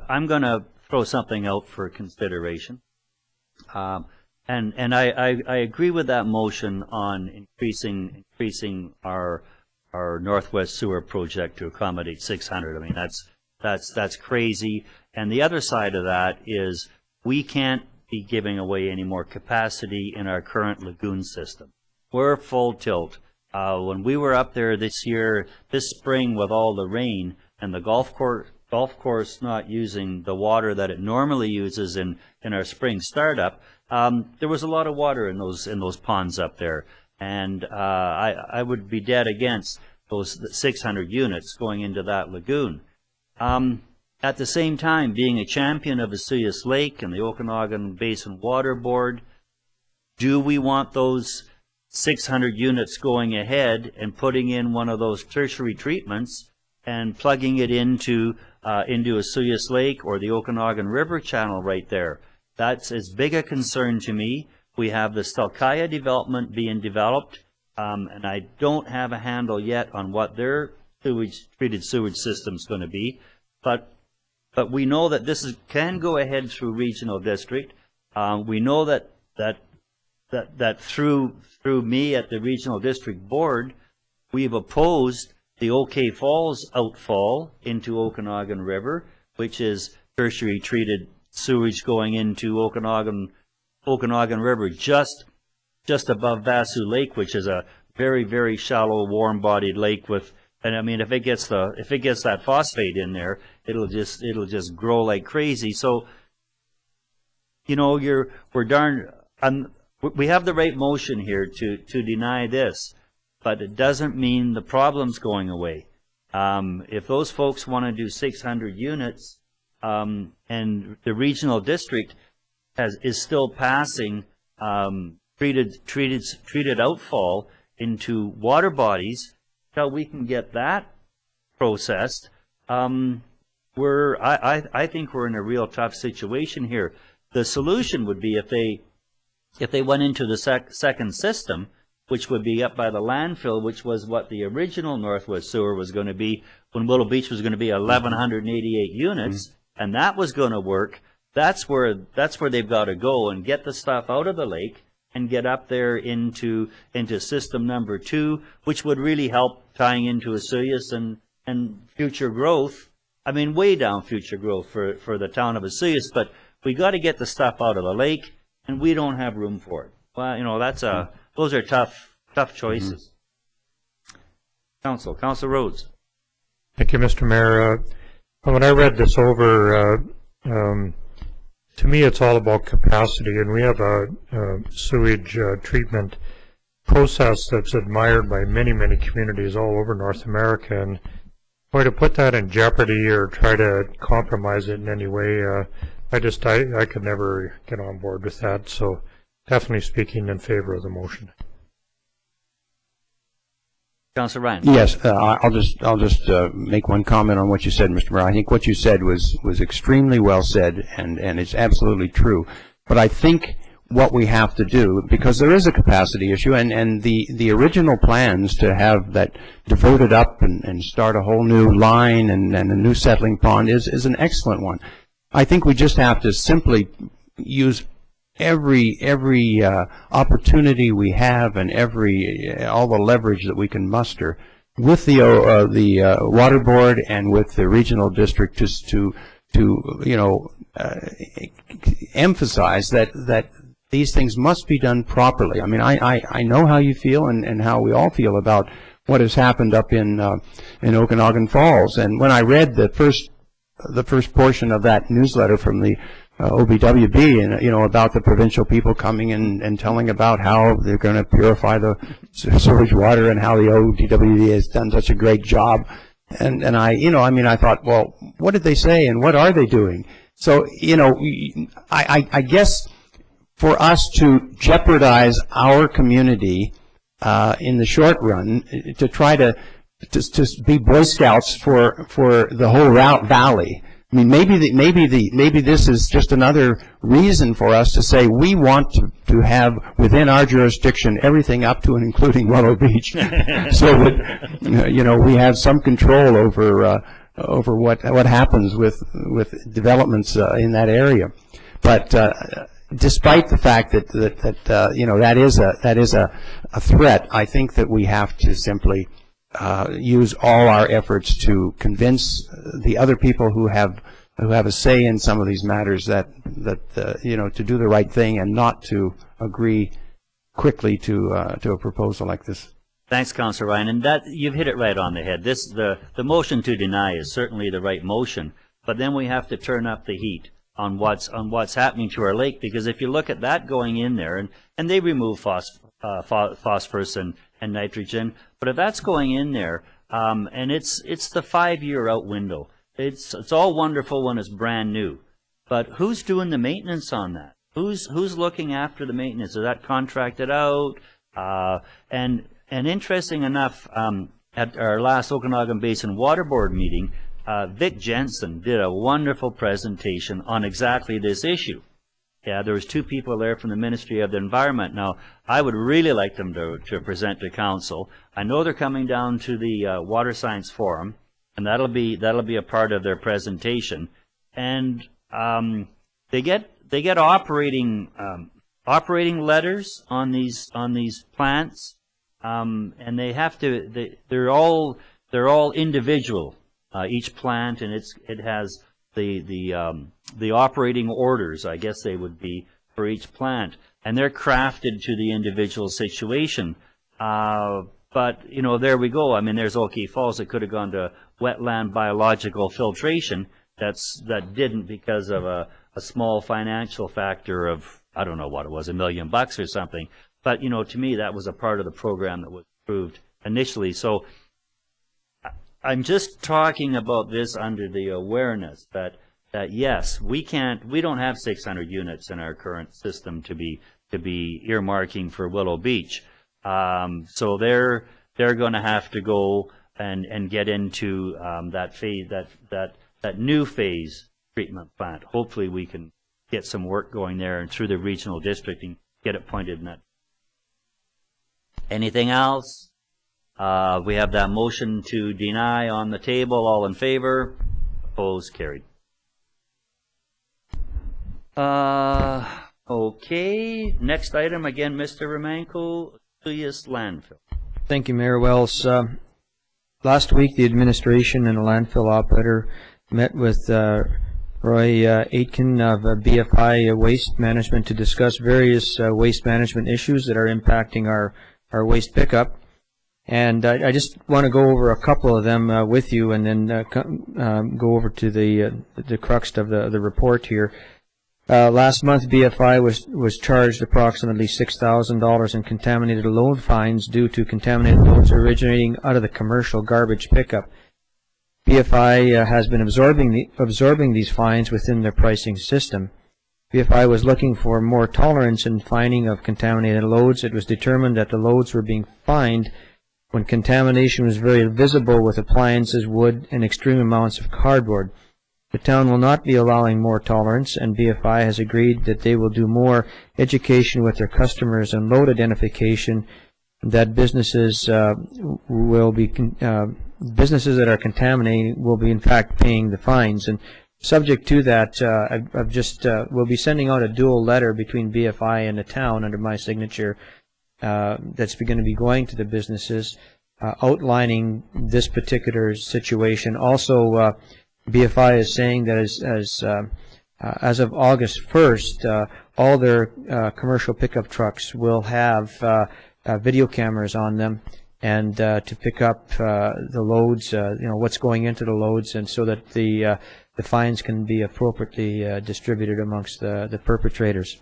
Speaker 1: I'm going to throw something out for consideration. And I agree with that motion on increasing our Northwest Sewer Project to accommodate 600. I mean, that's crazy. And the other side of that is we can't be giving away any more capacity in our current lagoon system. We're full tilt. When we were up there this spring with all the rain and the golf course not using the water that it normally uses in our spring startup, there was a lot of water in those ponds up there, and I would be dead against those 600 units going into that lagoon. At the same time, being a champion of Osoyoos Lake and the Okanagan Basin Water Board, do we want those 600 units going ahead and putting in one of those tertiary treatments and plugging it into Osoyoos Lake or the Okanagan River channel right there? That's as big a concern to me. We have the Stelkaya development being developed, and I don't have a handle yet on what their treated sewage system is going to be, but we know that this can go ahead through regional district. We know that through me at the regional district board, we've opposed the OK Falls outfall into Okanagan River, which is tertiary treated sewage going into Okanagan River, just above Vassou Lake, which is a very, very shallow, warm-bodied lake with. And I mean, if it gets that phosphate in there, it'll just grow like crazy. So, you know, we have the right motion here to deny this, but it doesn't mean the problem's going away. If those folks want to do 600 units, and the regional district is still passing treated outfall into water bodies, until we can get that processed, I think we're in a real tough situation here. The solution would be if they went into the second system, which would be up by the landfill, which was what the original Northwest Sewer was going to be when Willow Beach was going to be 1,188 units, and that was going to work. That's where they've got to go and get the stuff out of the lake and get up there into system number 2, which would really help tying into Osoyoos and future growth. I mean, way down future growth for the town of Osoyoos, but we got to get the stuff out of the lake, and we don't have room for it. Well, you know, those are tough choices. Council Rhodes.
Speaker 8: Thank you, Mr. Mayor. When I read this over, to me it's all about capacity, and we have a sewage treatment process that's admired by many, many communities all over North America, and boy, to put that in jeopardy or try to compromise it in any way, I could never get on board with that. So definitely speaking in favor of the motion.
Speaker 1: Councillor Ryan.
Speaker 3: Yes, I'll just make one comment on what you said, Mr. Mayor. I think what you said was extremely well said, and it's absolutely true. But I think what we have to do, because there is a capacity issue, and the original plans to have that devoted up and start a whole new line and a new settling pond is an excellent one. I think we just have to simply use every opportunity we have and all the leverage that we can muster with the water board and with the regional district just to emphasize that these things must be done properly. I mean, I know how you feel and how we all feel about what has happened up in Okanagan Falls. And when I read the first portion of that newsletter from the OBWB, and about the provincial people coming and telling about how they're going to purify the sewage water and how the ODWB has done such a great job, and I thought, well, what did they say and what are they doing? So I guess for us to jeopardize our community in the short run, to try to be Boy Scouts for the whole valley. I mean, maybe this is just another reason for us to say we want to have within our jurisdiction everything up to and including Willow Beach, so that we have some control over what happens with developments in that area. But despite the fact that that is a threat, I think that we have to simply use all our efforts to convince the other people who have a say in some of these matters that to do the right thing and not to agree quickly to a proposal like this.
Speaker 1: Thanks, Councillor Ryan, and that you've hit it right on the head. The motion to deny is certainly the right motion, but then we have to turn up the heat on what's happening to our lake, because if you look at that going in there, and they remove phosphorus and nitrogen, but if that's going in there, and it's the 5-year out window, it's all wonderful when it's brand new, but who's doing the maintenance on that? Who's looking after the maintenance? Is that contracted out? And interesting enough, at our last Okanagan Basin Water Board meeting, Vic Jensen did a wonderful presentation on exactly this issue. Yeah, there was 2 people there from the Ministry of the Environment. Now, I would really like them to present to council. I know they're coming down to the Water Science Forum, and that'll be a part of their presentation. And they get operating letters on these plants, and they have to. They're all individual, each plant, and it has the operating orders, I guess they would be, for each plant, and they're crafted to the individual situation. But there we go. I mean, there's Oakey Falls that could have gone to wetland biological filtration. That didn't because of a small financial factor of, I don't know what it was, $1 million or something. But to me, that was a part of the program that was approved initially. So I'm just talking about this under the awareness that yes, we don't have 600 units in our current system to be earmarking for Willow Beach. So they're going to have to go and get into that phase, that new phase treatment plant. Hopefully we can get some work going there and through the regional district and get it pointed in that. Anything else? We have that motion to deny on the table. All in favor? Opposed? Carried. Okay. Next item, again, Mr. Romanko, Osoyoos landfill.
Speaker 2: Thank you, Mayor Wells. Last week, the administration and the landfill operator met with Roy Aitken of BFI Waste Management to discuss various waste management issues that are impacting our waste pickup. And I just want to go over a couple of them with you, and then go over to the crux of the report here. Last month, BFI was charged approximately $6,000 in contaminated load fines due to contaminated loads originating out of the commercial garbage pickup. BFI has been absorbing these fines within their pricing system. BFI was looking for more tolerance in fining of contaminated loads. It was determined that the loads were being fined when contamination was very visible with appliances, wood, and extreme amounts of cardboard. The town will not be allowing more tolerance, and BFI has agreed that they will do more education with their customers and load identification, that businesses businesses that are contaminating will be in fact paying the fines. And subject to that, we'll be sending out a dual letter between BFI and the town under my signature that's going to be going to the businesses, outlining this particular situation. Also, BFI is saying that as of August 1st, all their commercial pickup trucks will have video cameras on them, and to pick up the loads, what's going into the loads, and so that the fines can be appropriately distributed amongst the perpetrators.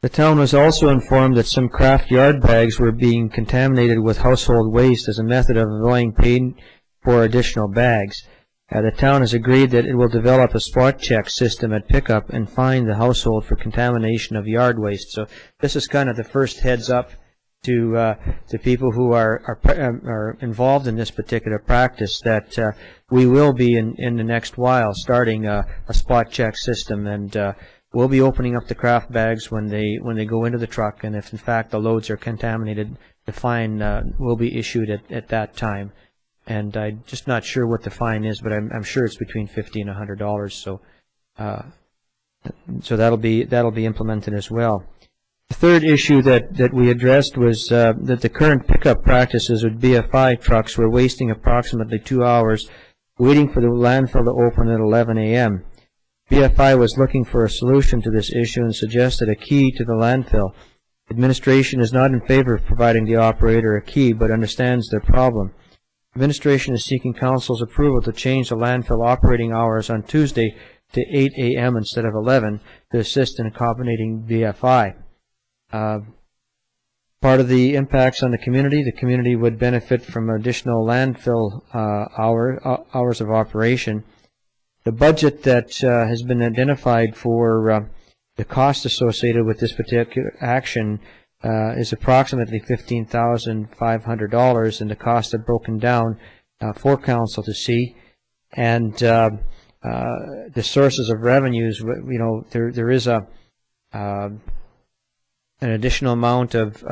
Speaker 2: The town was also informed that some craft yard bags were being contaminated with household waste as a method of avoiding paying for additional bags. The town has agreed that it will develop a spot check system at pickup and fine the household for contamination of yard waste. So this is kind of the first heads up to people who are involved in this particular practice, that we will be in the next while starting a spot check system, and we'll be opening up the craft bags when they go into the truck, and if in fact the loads are contaminated, the fine will be issued at that time. And I'm just not sure what the fine is, but I'm sure it's between $50 and $100. So that'll be implemented as well. The third issue that we addressed was that the current pickup practices with BFI trucks were wasting approximately 2 hours waiting for the landfill to open at 11 a.m. BFI was looking for a solution to this issue and suggested a key to the landfill. Administration is not in favor of providing the operator a key, but understands their problem. Administration is seeking council's approval to change the landfill operating hours on Tuesday to 8 a.m. instead of 11 to assist in accommodating BFI. Part of the impacts on the community would benefit from additional landfill hours of operation. The budget that has been identified for the cost associated with this particular action is approximately $15,500, and the costs are broken down for council to see. And the sources of revenues, there is an additional amount of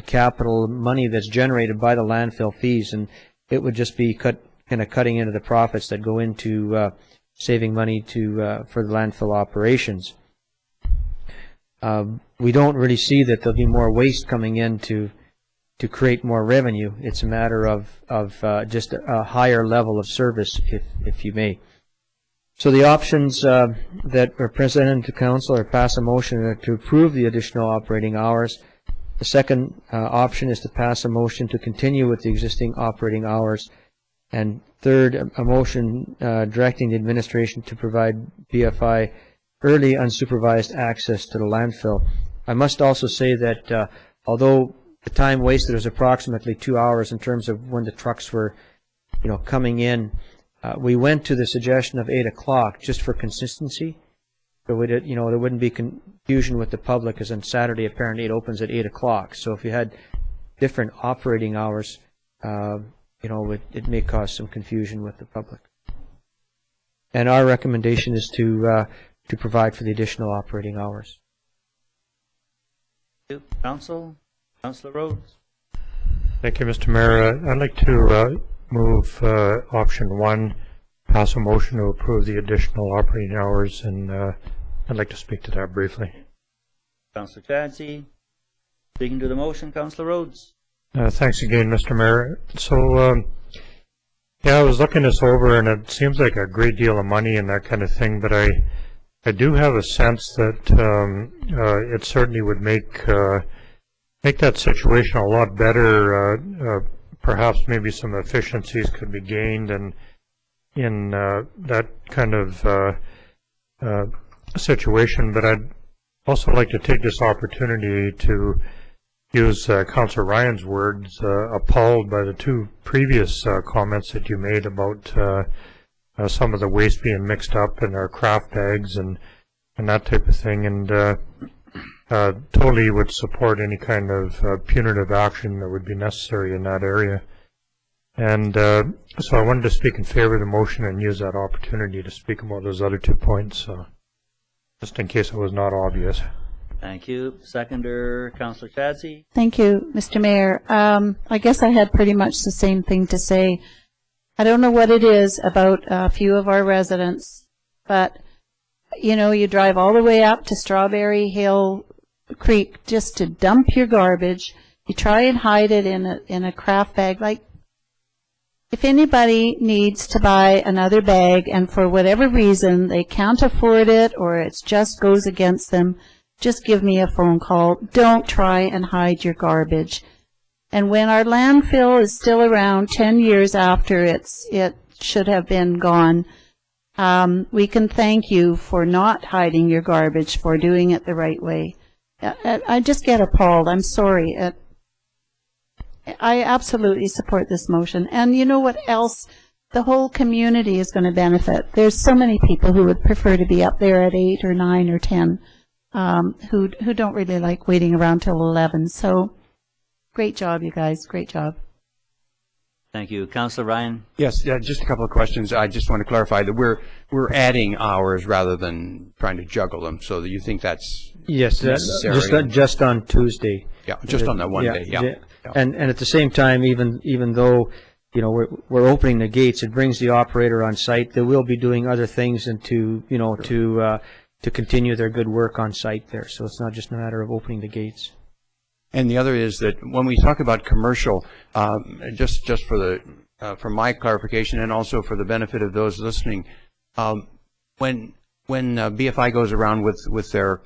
Speaker 2: capital money that's generated by the landfill fees, and it would just be kind of cutting into the profits that go into saving money for the landfill operations. We don't really see that there'll be more waste coming in to create more revenue. It's a matter of just a higher level of service, if you may. So the options that are presented to council are pass a motion to approve the additional operating hours. The second option is to pass a motion to continue with the existing operating hours. And third, a motion directing the administration to provide BFI early unsupervised access to the landfill. I must also say that although the time wasted was approximately 2 hours in terms of when the trucks were, coming in, we went to the suggestion of 8 o'clock just for consistency. So there wouldn't be confusion with the public, because on Saturday apparently it opens at 8 o'clock. So if you had different operating hours, it may cause some confusion with the public. And our recommendation is to provide for the additional operating hours.
Speaker 1: Thank you. Councillor Rhodes.
Speaker 8: Thank you, Mr. Mayor. I'd like to move option 1, pass a motion to approve the additional operating hours, and I'd like to speak to that briefly.
Speaker 1: Councillor Chadsey. Speaking to the motion, Councillor Rhodes.
Speaker 8: Thanks again, Mr. Mayor. So, I was looking this over, and it seems like a great deal of money and that kind of thing, but I do have a sense that it certainly would make that situation a lot better. Perhaps maybe some efficiencies could be gained, and in that kind of situation. But I'd also like to take this opportunity to use Councillor Ryan's words, appalled by the 2 previous comments that you made about some of the waste being mixed up in our craft bags and that type of thing, and totally would support any kind of punitive action that would be necessary in that area. And so I wanted to speak in favor of the motion and use that opportunity to speak about those other 2 points, just in case it was not obvious.
Speaker 1: Thank you. Seconder, Councillor Chadsey.
Speaker 5: Thank you, Mr. Mayor. I guess I had pretty much the same thing to say. I don't know what it is about a few of our residents, but, you drive all the way up to Strawberry Hill Creek just to dump your garbage. You try and hide it in a craft bag. Like, if anybody needs to buy another bag and for whatever reason they can't afford it or it just goes against them, just give me a phone call. Don't try and hide your garbage. And when our landfill is still around 10 years after it should have been gone, we can thank you for not hiding your garbage, for doing it the right way. I just get appalled. I'm sorry. I absolutely support this motion. And you know what else? The whole community is going to benefit. There's so many people who would prefer to be up there at 8 or 9 or 10 who don't really like waiting around till 11. So great job, you guys. Great job.
Speaker 1: Thank you. Councillor Ryan.
Speaker 3: Yes, just a couple of questions. I just want to clarify that we're adding hours rather than trying to juggle them. So that you think that's
Speaker 2: Yes,
Speaker 3: necessary?
Speaker 2: just on Tuesday.
Speaker 3: Yeah, just on that one day. Yeah.
Speaker 2: And at the same time, even though we're opening the gates, it brings the operator on site. They will be doing other things and to continue their good work on site there. So it's not just a matter of opening the gates.
Speaker 3: And the other is that when we talk about commercial, just for my clarification and also for the benefit of those listening, when BFI goes around with their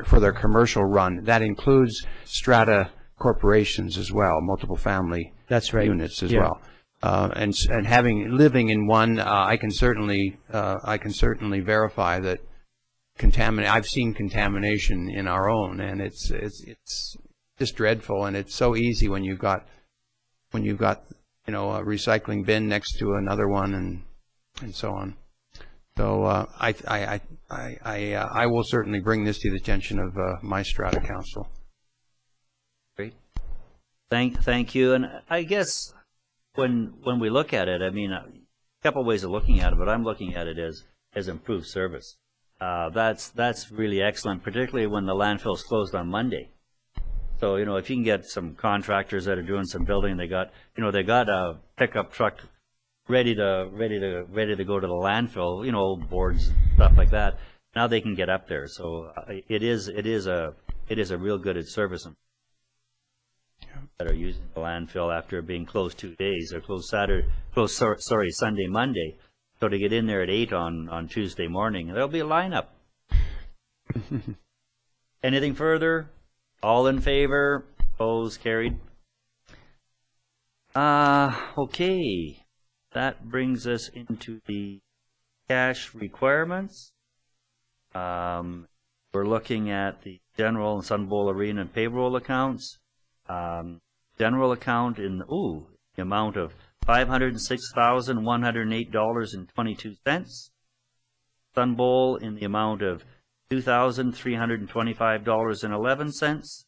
Speaker 3: for their commercial run, that includes strata corporations as well, multiple family units as well. And living in one, I can certainly verify that I've seen contamination in our own, and it's just dreadful. And it's so easy when you've got a recycling bin next to another one, and so on. So I will certainly bring this to the attention of my strata council.
Speaker 1: Great. Thank you. And I guess when we look at it, I mean, couple ways of looking at it, but I'm looking at it as improved service. That's really excellent, particularly when the landfill's closed on Monday. So, you know, if you can get some contractors that are doing some building, they got a pickup truck ready to go to the landfill, you know, boards, stuff like that. Now they can get up there. So it is a real good service that are using the landfill after being closed 2 days, or Sunday, Monday. So to get in there at 8 on Tuesday morning, there'll be a lineup. Anything further? All in favor? Opposed? Carried? Okay. That brings us into the cash requirements. We're looking at the general and Sun Bowl Arena and payroll accounts. General account in the amount of $506,108.22. Sun Bowl in the amount of $2,325.11,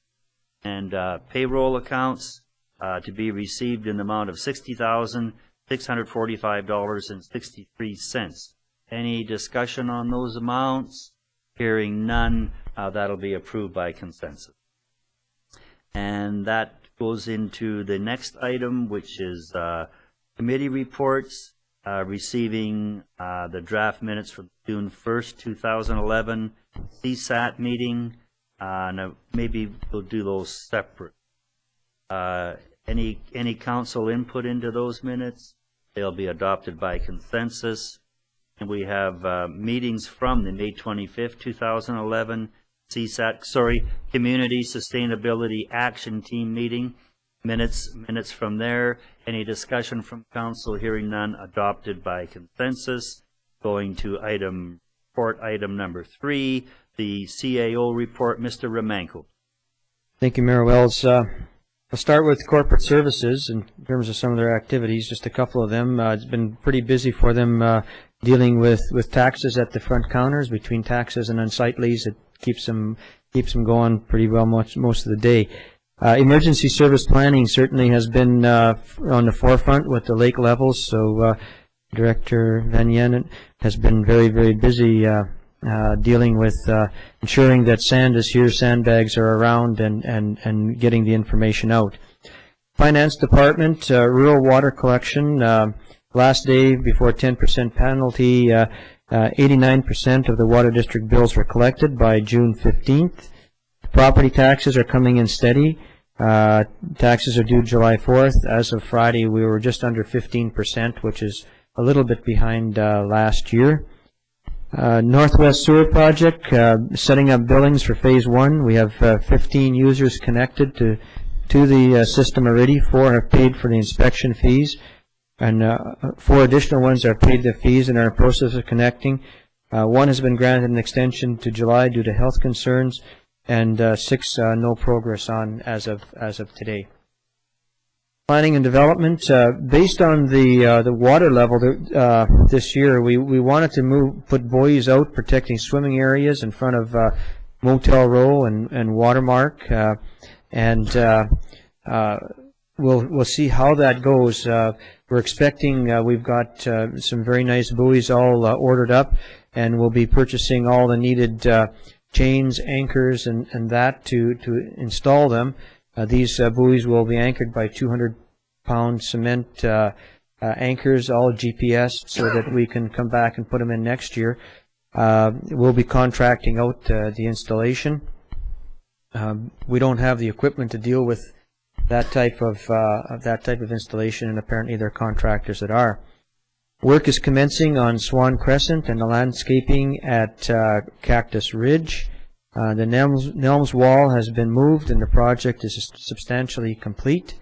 Speaker 1: and payroll accounts to be received in the amount of $60,645.63. Any discussion on those amounts? Hearing none, that'll be approved by consensus. And that goes into the next item, which is committee reports, receiving the draft minutes from June 1st, 2011 CSAT meeting. Now maybe we'll do those separate. Any council input into those minutes? They'll be adopted by consensus. And we have meetings from the May 25th, 2011 Community Sustainability Action Team meeting. Minutes from there. Any discussion from council? Hearing none, adopted by consensus. Going to report item number 3, the CAO report. Mr. Romanko.
Speaker 2: Thank you, Mayor Wells. I'll start with corporate services in terms of some of their activities, just a couple of them. It's been pretty busy for them dealing with taxes at the front counters, between taxes and unsightlies. It keeps them going pretty well most of the day. Emergency service planning certainly has been on the forefront with the lake levels, so Director Van Yen has been very, very busy dealing with ensuring that sand is here, sandbags are around, and getting the information out. Finance Department, rural water collection, last day before 10% penalty, 89% of the water district bills were collected by June 15th. Property taxes are coming in steady. Taxes are due July 4th. As of Friday, we were just under 15%, which is a little bit behind last year. Northwest Sewer Project, setting up billings for Phase 1. We have 15 users connected to the system already. 4 have paid for the inspection fees, and 4 additional ones are paid the fees and are in the process of connecting. 1 has been granted an extension to July due to health concerns, and 6 no progress on as of today. Planning and development, based on the water level this year, we wanted to put buoys out protecting swimming areas in front of Motel Row and Watermark, and we'll see how that goes. We're expecting we've got some very nice buoys all ordered up, and we'll be purchasing all the needed chains, anchors, and that to install them. These buoys will be anchored by 200-pound cement anchors, all GPS, so that we can come back and put them in next year. We'll be contracting out the installation. We don't have the equipment to deal with that type of installation, and apparently there are contractors that are. Work is commencing on Swan Crescent and the landscaping at Cactus Ridge. The Nelms Wall has been moved and the project is substantially complete.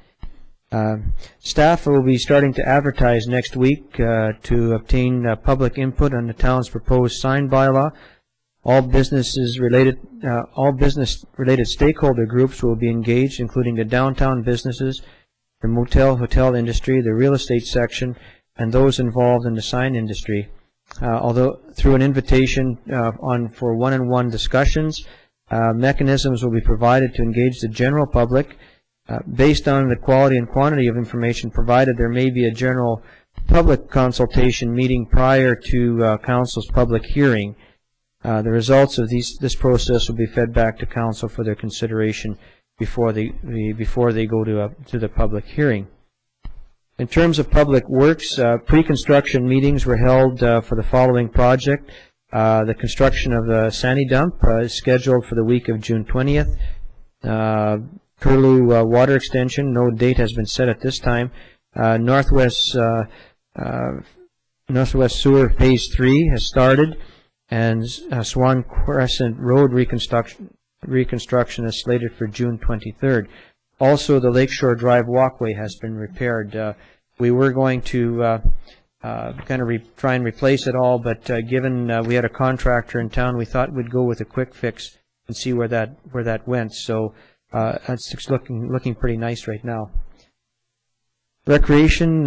Speaker 2: Staff will be starting to advertise next week to obtain public input on the town's proposed sign bylaw. All business-related stakeholder groups will be engaged, including the downtown businesses, the hotel industry, the real estate section, and those involved in the sign industry. Although through an invitation for one-on-one discussions, mechanisms will be provided to engage the general public. Based on the quality and quantity of information provided, there may be a general public consultation meeting prior to council's public hearing. The results of this process will be fed back to council for their consideration before they go to the public hearing. In terms of public works, pre-construction meetings were held for the following project. The construction of the Sandy Dump is scheduled for the week of June 20th. Curlew water extension, no date has been set at this time. Northwest Sewer Phase 3 has started, and Swan Crescent Road reconstruction is slated for June 23rd. Also, the Lakeshore Drive walkway has been repaired. We were going to kind of try and replace it all, but given we had a contractor in town, we thought we'd go with a quick fix and see where that went. So it's looking pretty nice right now. Recreation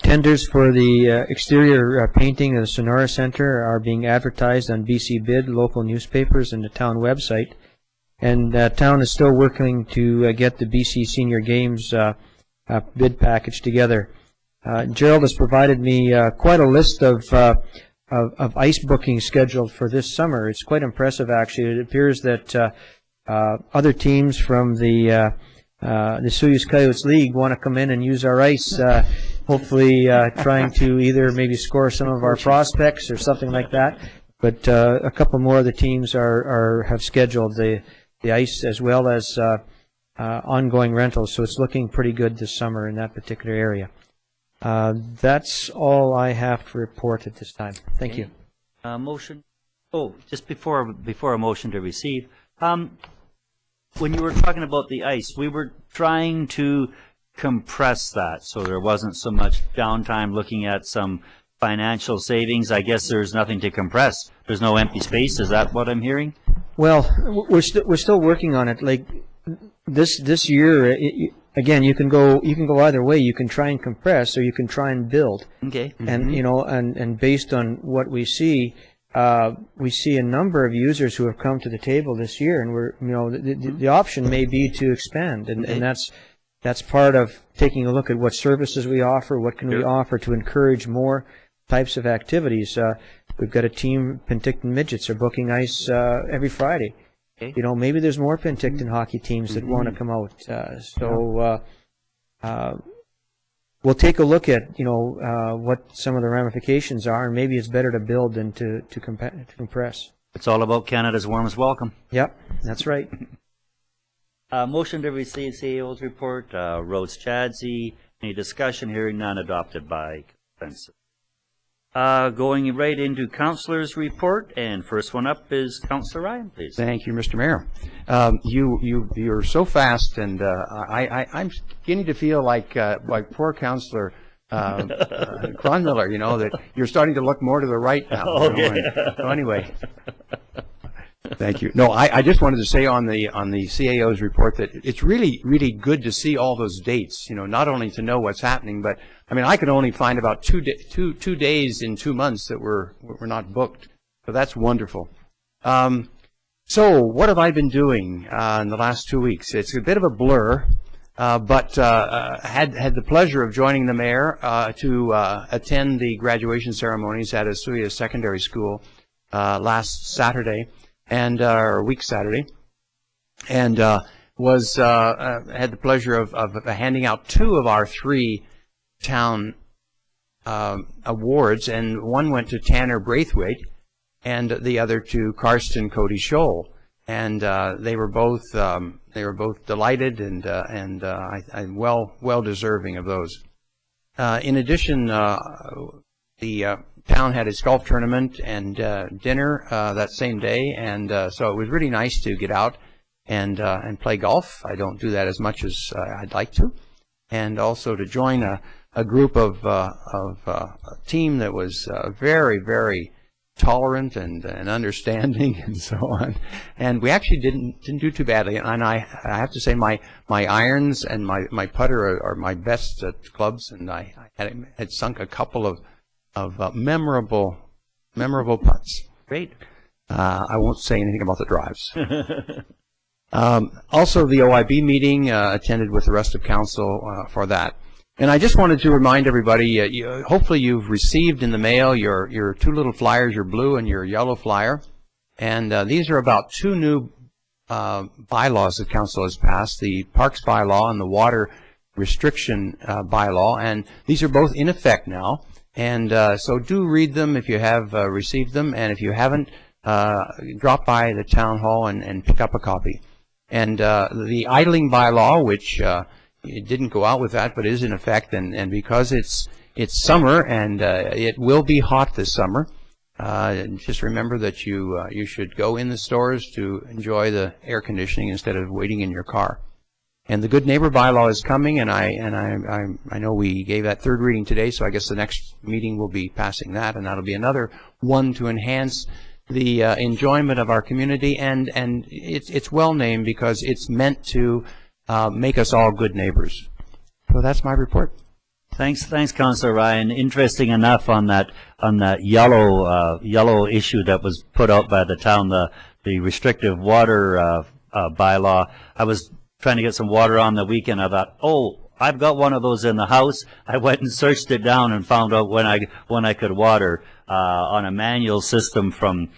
Speaker 2: tenders for the exterior painting of the Sonora Center are being advertised on BC Bid, local newspapers, and the town website. And town is still working to get the BC Senior Games bid package together. Gerald has provided me quite a list of ice bookings scheduled for this summer. It's quite impressive, actually. It appears that other teams from the Osoyoos Coyotes League want to come in and use our ice, hopefully trying to either maybe score some of our prospects or something like that. But a couple more of the teams have scheduled the ice as well as ongoing rentals, so it's looking pretty good this summer in that particular area. That's all I have to report at this time. Thank you.
Speaker 1: Motion. Oh, just before a motion to receive. When you were talking about the ice, we were trying to compress that so there wasn't so much downtime, looking at some financial savings. I guess there's nothing to compress. There's no empty space. Is that what I'm hearing?
Speaker 2: Well, we're still working on it. Like this year, again, you can go either way. You can try and compress, or you can try and build.
Speaker 1: Okay.
Speaker 2: And and based on what we see a number of users who have come to the table this year, and the option may be to expand, and that's part of taking a look at what services we offer, what can we offer to encourage more types of activities. We've got a team, Penticton Midgets, are booking ice every Friday. Okay. Maybe there's more Penticton hockey teams that want to come out. We'll take a look at what some of the ramifications are, and maybe it's better to build than to compress.
Speaker 1: It's all about Canada's warmest welcome.
Speaker 2: Yep, that's right.
Speaker 1: Motion to receive CAO's report. Rhodes Chadsey. Any discussion? Hearing none. Adopted by consensus. Going right into Councillor's report, and first one up is Councillor Ryan, please.
Speaker 3: Thank you, Mr. Mayor. You're so fast, and I'm beginning to feel like poor Councillor Cronmiller, that you're starting to look more to the right now.
Speaker 1: Okay.
Speaker 3: So anyway, thank you. No, I just wanted to say on the CAO's report that it's really, really good to see all those dates. Not only to know what's happening, but I could only find about two days in 2 months that were not booked. So that's wonderful. So what have I been doing in the last 2 weeks? It's a bit of a blur, but had the pleasure of joining the mayor to attend the graduation ceremonies at Osoyoos Secondary School last Saturday, or week Saturday, and had the pleasure of handing out 2 of our 3 town awards, and one went to Tanner Braithwaite and the other to Karsten Cody Scholl, and they were both delighted and well deserving of those. In addition, the town had its golf tournament and dinner that same day, and so it was really nice to get out and play golf. I don't do that as much as I'd like to, and also to join a group of a team that was very, very tolerant and understanding and so on. And we actually didn't do too badly. And I have to say my irons and my putter are my best clubs, and I had sunk a couple of memorable putts.
Speaker 1: Great.
Speaker 3: I won't say anything about the drives. Also, the OIB meeting, attended with the rest of council for that. And I just wanted to remind everybody, hopefully you've received in the mail your two little flyers, your blue and your yellow flyer. And these are about two new bylaws that Council has passed, the Parks Bylaw and the Water Restriction Bylaw. And these are both in effect now. And so do read them if you have received them. And if you haven't, drop by the Town Hall and pick up a copy. And the idling bylaw, which it didn't go out with that, but is in effect, and because it's summer and it will be hot this summer, just remember that you should go in the stores to enjoy the air conditioning instead of waiting in your car. And the Good Neighbor Bylaw is coming, and I know we gave that third reading today, so I guess the next meeting will be passing that, and that'll be another one to enhance the enjoyment of our community, and it's well named because it's meant to make us all good neighbors. So that's my report.
Speaker 1: Thanks, Councillor Ryan. Interesting enough on that yellow issue that was put out by the town, the restrictive water bylaw. I was trying to get some water on the weekend. I thought, oh, I've got one of those in the house. I went and searched it down and found out when I could water on a manual system from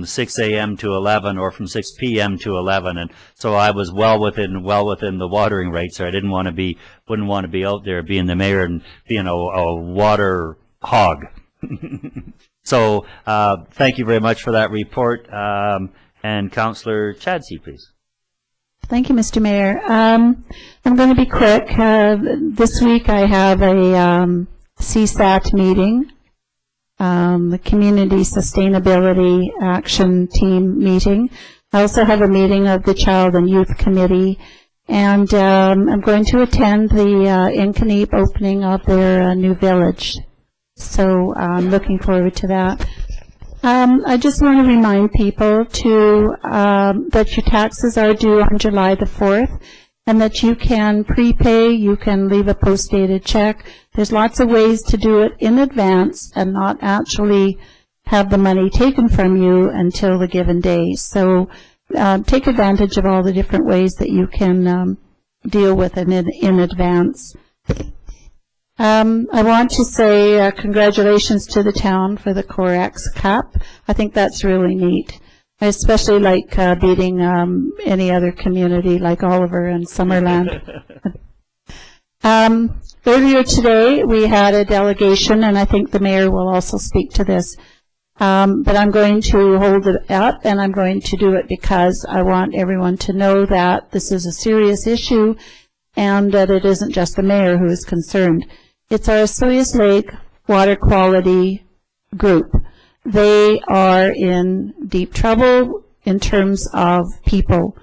Speaker 1: 6 a.m. to 11 or from 6 p.m. to 11, and so I was well within the watering rate. So I wouldn't want to be out there being the mayor and being a water hog. So thank you very much for that report, and Councillor Chadsey, please.
Speaker 5: Thank you, Mr. Mayor. I'm going to be quick. This week I have a CSAT meeting, the Community Sustainability Action Team meeting. I also have a meeting of the Child and Youth Committee, and I'm going to attend the Incaneep opening of their new village. So I'm looking forward to that. I just want to remind people that your taxes are due on July the 4th, and that you can prepay, you can leave a post-dated check. There's lots of ways to do it in advance and not actually have the money taken from you until the given day. So take advantage of all the different ways that you can deal with it in advance. I want to say congratulations to the town for the COREX Cup. I think that's really neat. I especially like beating any other community like Oliver and Summerland. Earlier today, we had a delegation, and I think the mayor will also speak to this. But I'm going to hold it up, and I'm going to do it because I want everyone to know that this is a serious issue and that it isn't just the mayor who is concerned. It's our Osoyoos Lake water quality group. They are in deep trouble in terms of people.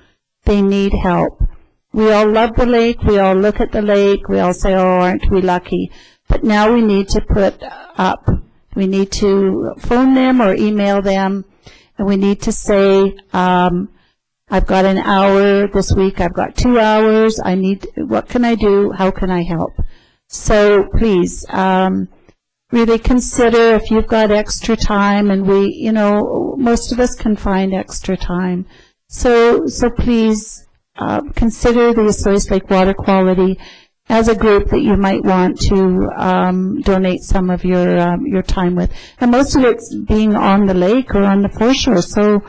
Speaker 5: They need help. We all love the lake. We all look at the lake. We all say, oh, aren't we lucky? But now we need to put up. We need to phone them or email them, and we need to say, I've got an hour this week. I've got 2 hours. What can I do? How can I help? So please, really consider if you've got extra time, and most of us can find extra time. So please consider the Osoyoos Lake water quality as a group that you might want to donate some of your time with. And most of it's being on the lake or on the foreshore. So,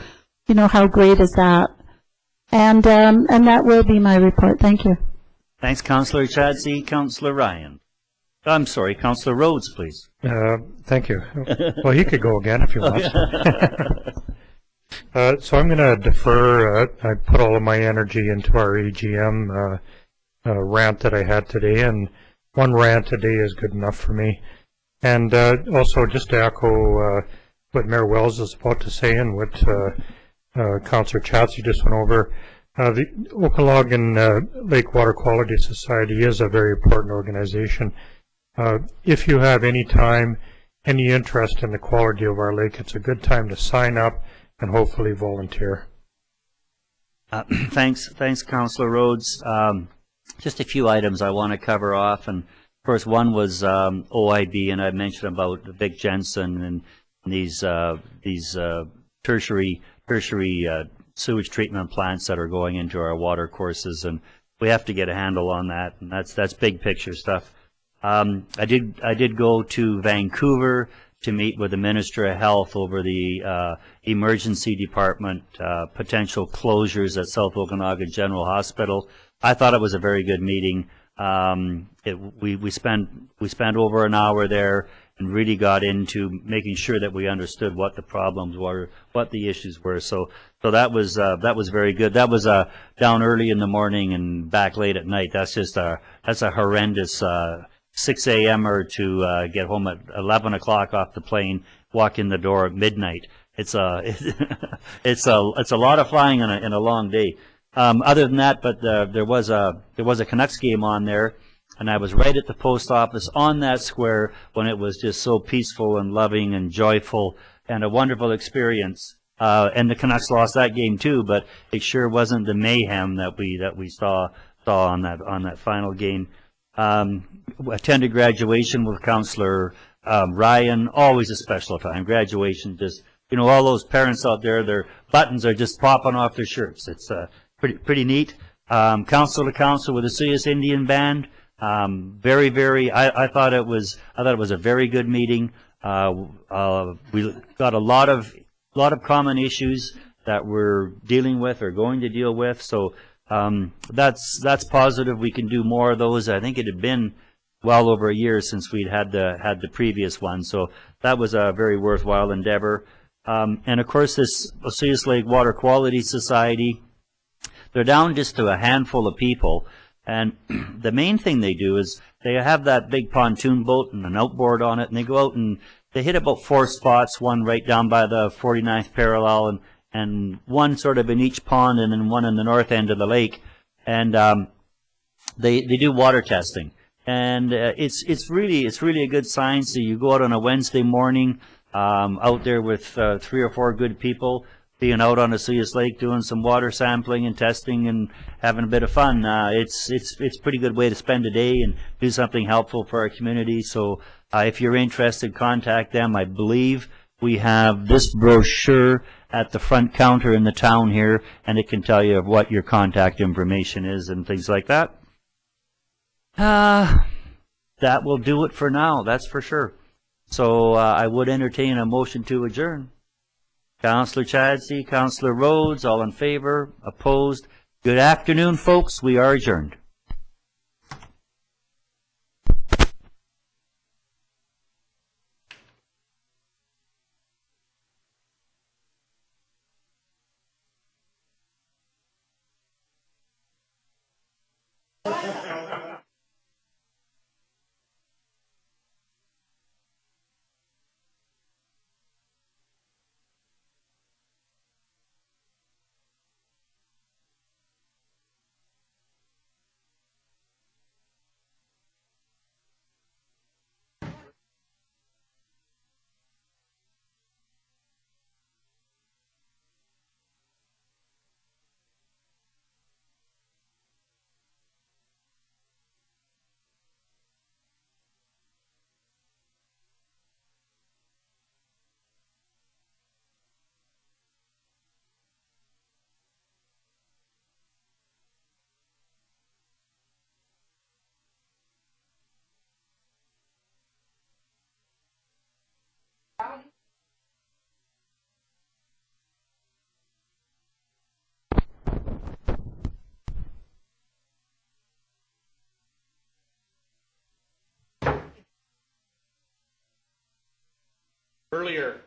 Speaker 5: how great is that? And that will be my report. Thank you.
Speaker 1: Thanks, Councillor Chadsey. Councillor Ryan. I'm sorry, Councillor Rhodes, please.
Speaker 8: Thank you. Well, he could go again if you want. So I'm going to defer. I put all of my energy into our AGM rant that I had today, and one rant a day is good enough for me. And also, just to echo what Mayor Wells is about to say and what Councillor Chadsey just went over, the Okanagan Lake Water Quality Society is a very important organization. If you have any time, any interest in the quality of our lake, it's a good time to sign up and hopefully volunteer.
Speaker 1: Thanks, Councillor Rhodes. Just a few items I want to cover off, and of course one was OIB, and I mentioned about Vic Jensen and these tertiary sewage treatment plants that are going into our water courses, and we have to get a handle on that, and that's big picture stuff. I did go to Vancouver to meet with the Minister of Health over the emergency department potential closures at South Okanagan General Hospital. I thought it was a very good meeting. We spent over an hour there and really got into making sure that we understood what the problems were, what the issues were. So that was very good. That was down early in the morning and back late at night. That's a horrendous 6 a.m.er to get home at 11 o'clock off the plane, walk in the door at midnight. It's a lot of flying in a long day. Other than that, but there was a Canucks game on there, and I was right at the post office on that square when it was just so peaceful and loving and joyful and a wonderful experience. And the Canucks lost that game too, but it sure wasn't the mayhem that we saw on that final game. Attended graduation with Councillor Ryan. Always a special time. Graduation, just all those parents out there, their buttons are just popping off their shirts. It's pretty neat. Council to council with the Osoyoos Indian Band. I thought it was a very good meeting. We got a lot of common issues that we're dealing with or going to deal with. So that's positive. We can do more of those. I think it had been well over a year since we'd had the previous one. So that was a very worthwhile endeavor. And of course, this Osoyoos Lake Water Quality Society, they're down just to a handful of people. And the main thing they do is they have that big pontoon boat and an outboard on it, and they go out and they hit about 4 spots, one right down by the 49th parallel, and one sort of in each pond, and then one in the north end of the lake. And they do water testing. And it's really a good sign. So you go out on a Wednesday morning, out there with 3 or 4 good people, being out on Osoyoos Lake doing some water sampling and testing and having a bit of fun. It's a pretty good way to spend a day and do something helpful for our community. So if you're interested, contact them. I believe we have this brochure at the front counter in the town here, and it can tell you what your contact information is and things like that. That will do it for now, that's for sure. So I would entertain a motion to adjourn. Councillor Chadsey, Councillor Rhodes, all in favor, opposed. Good afternoon, folks. We are adjourned.
Speaker 6: Earlier.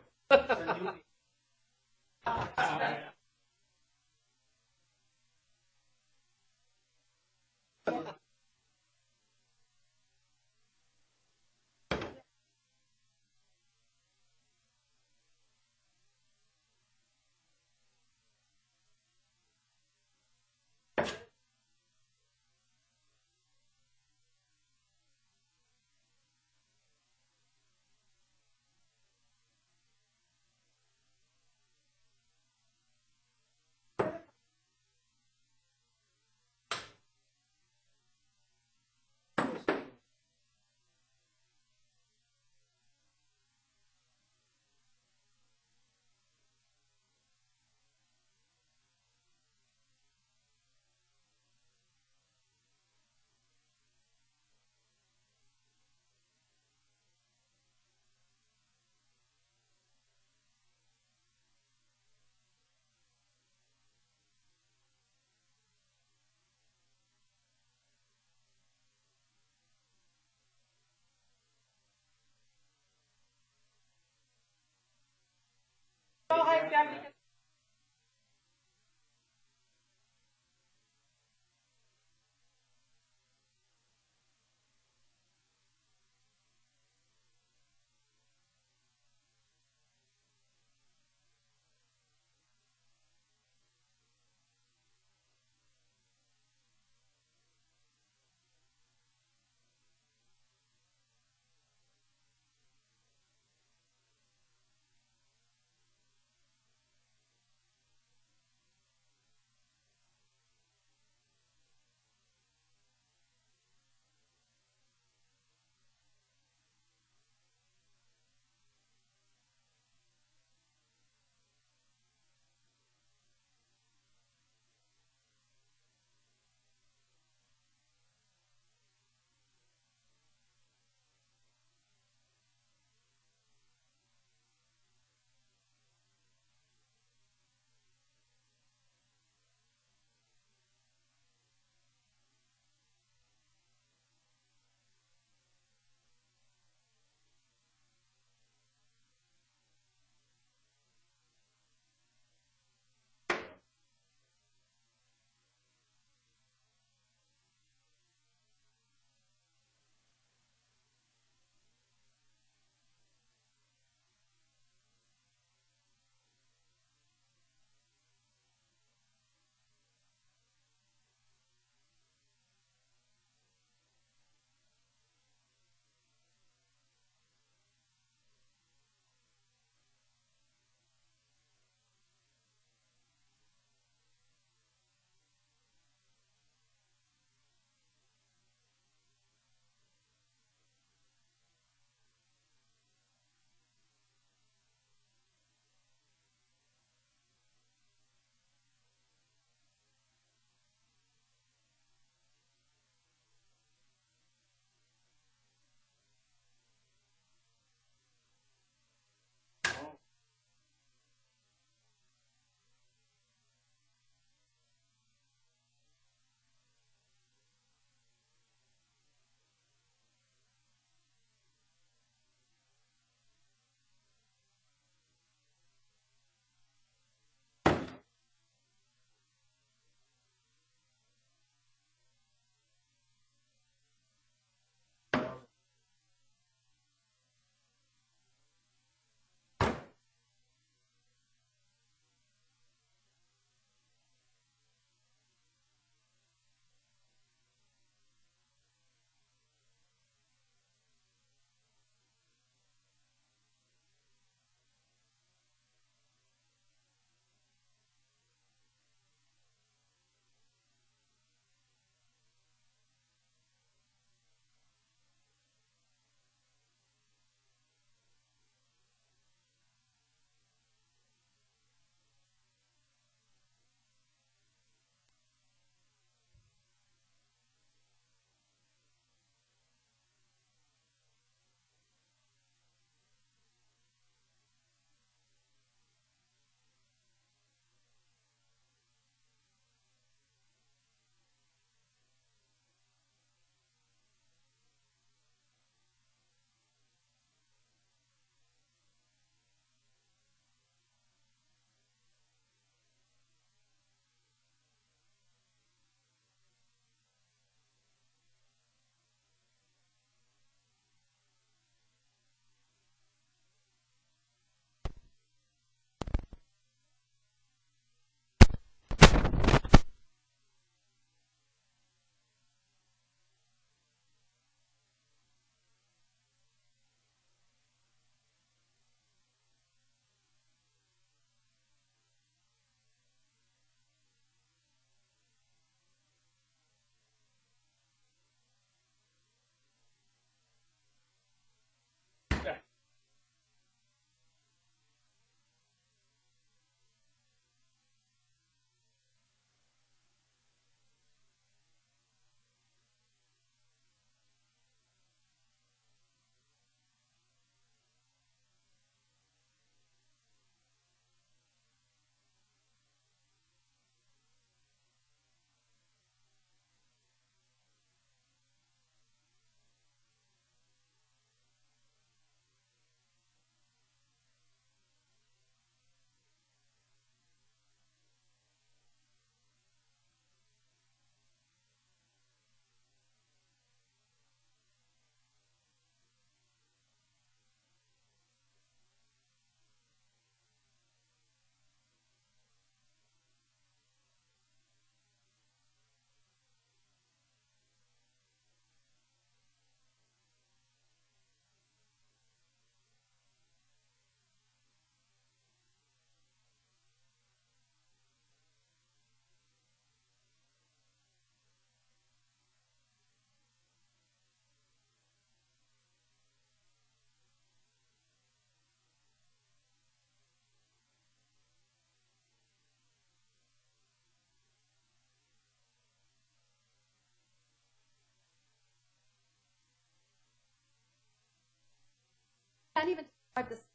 Speaker 4: can't even describe the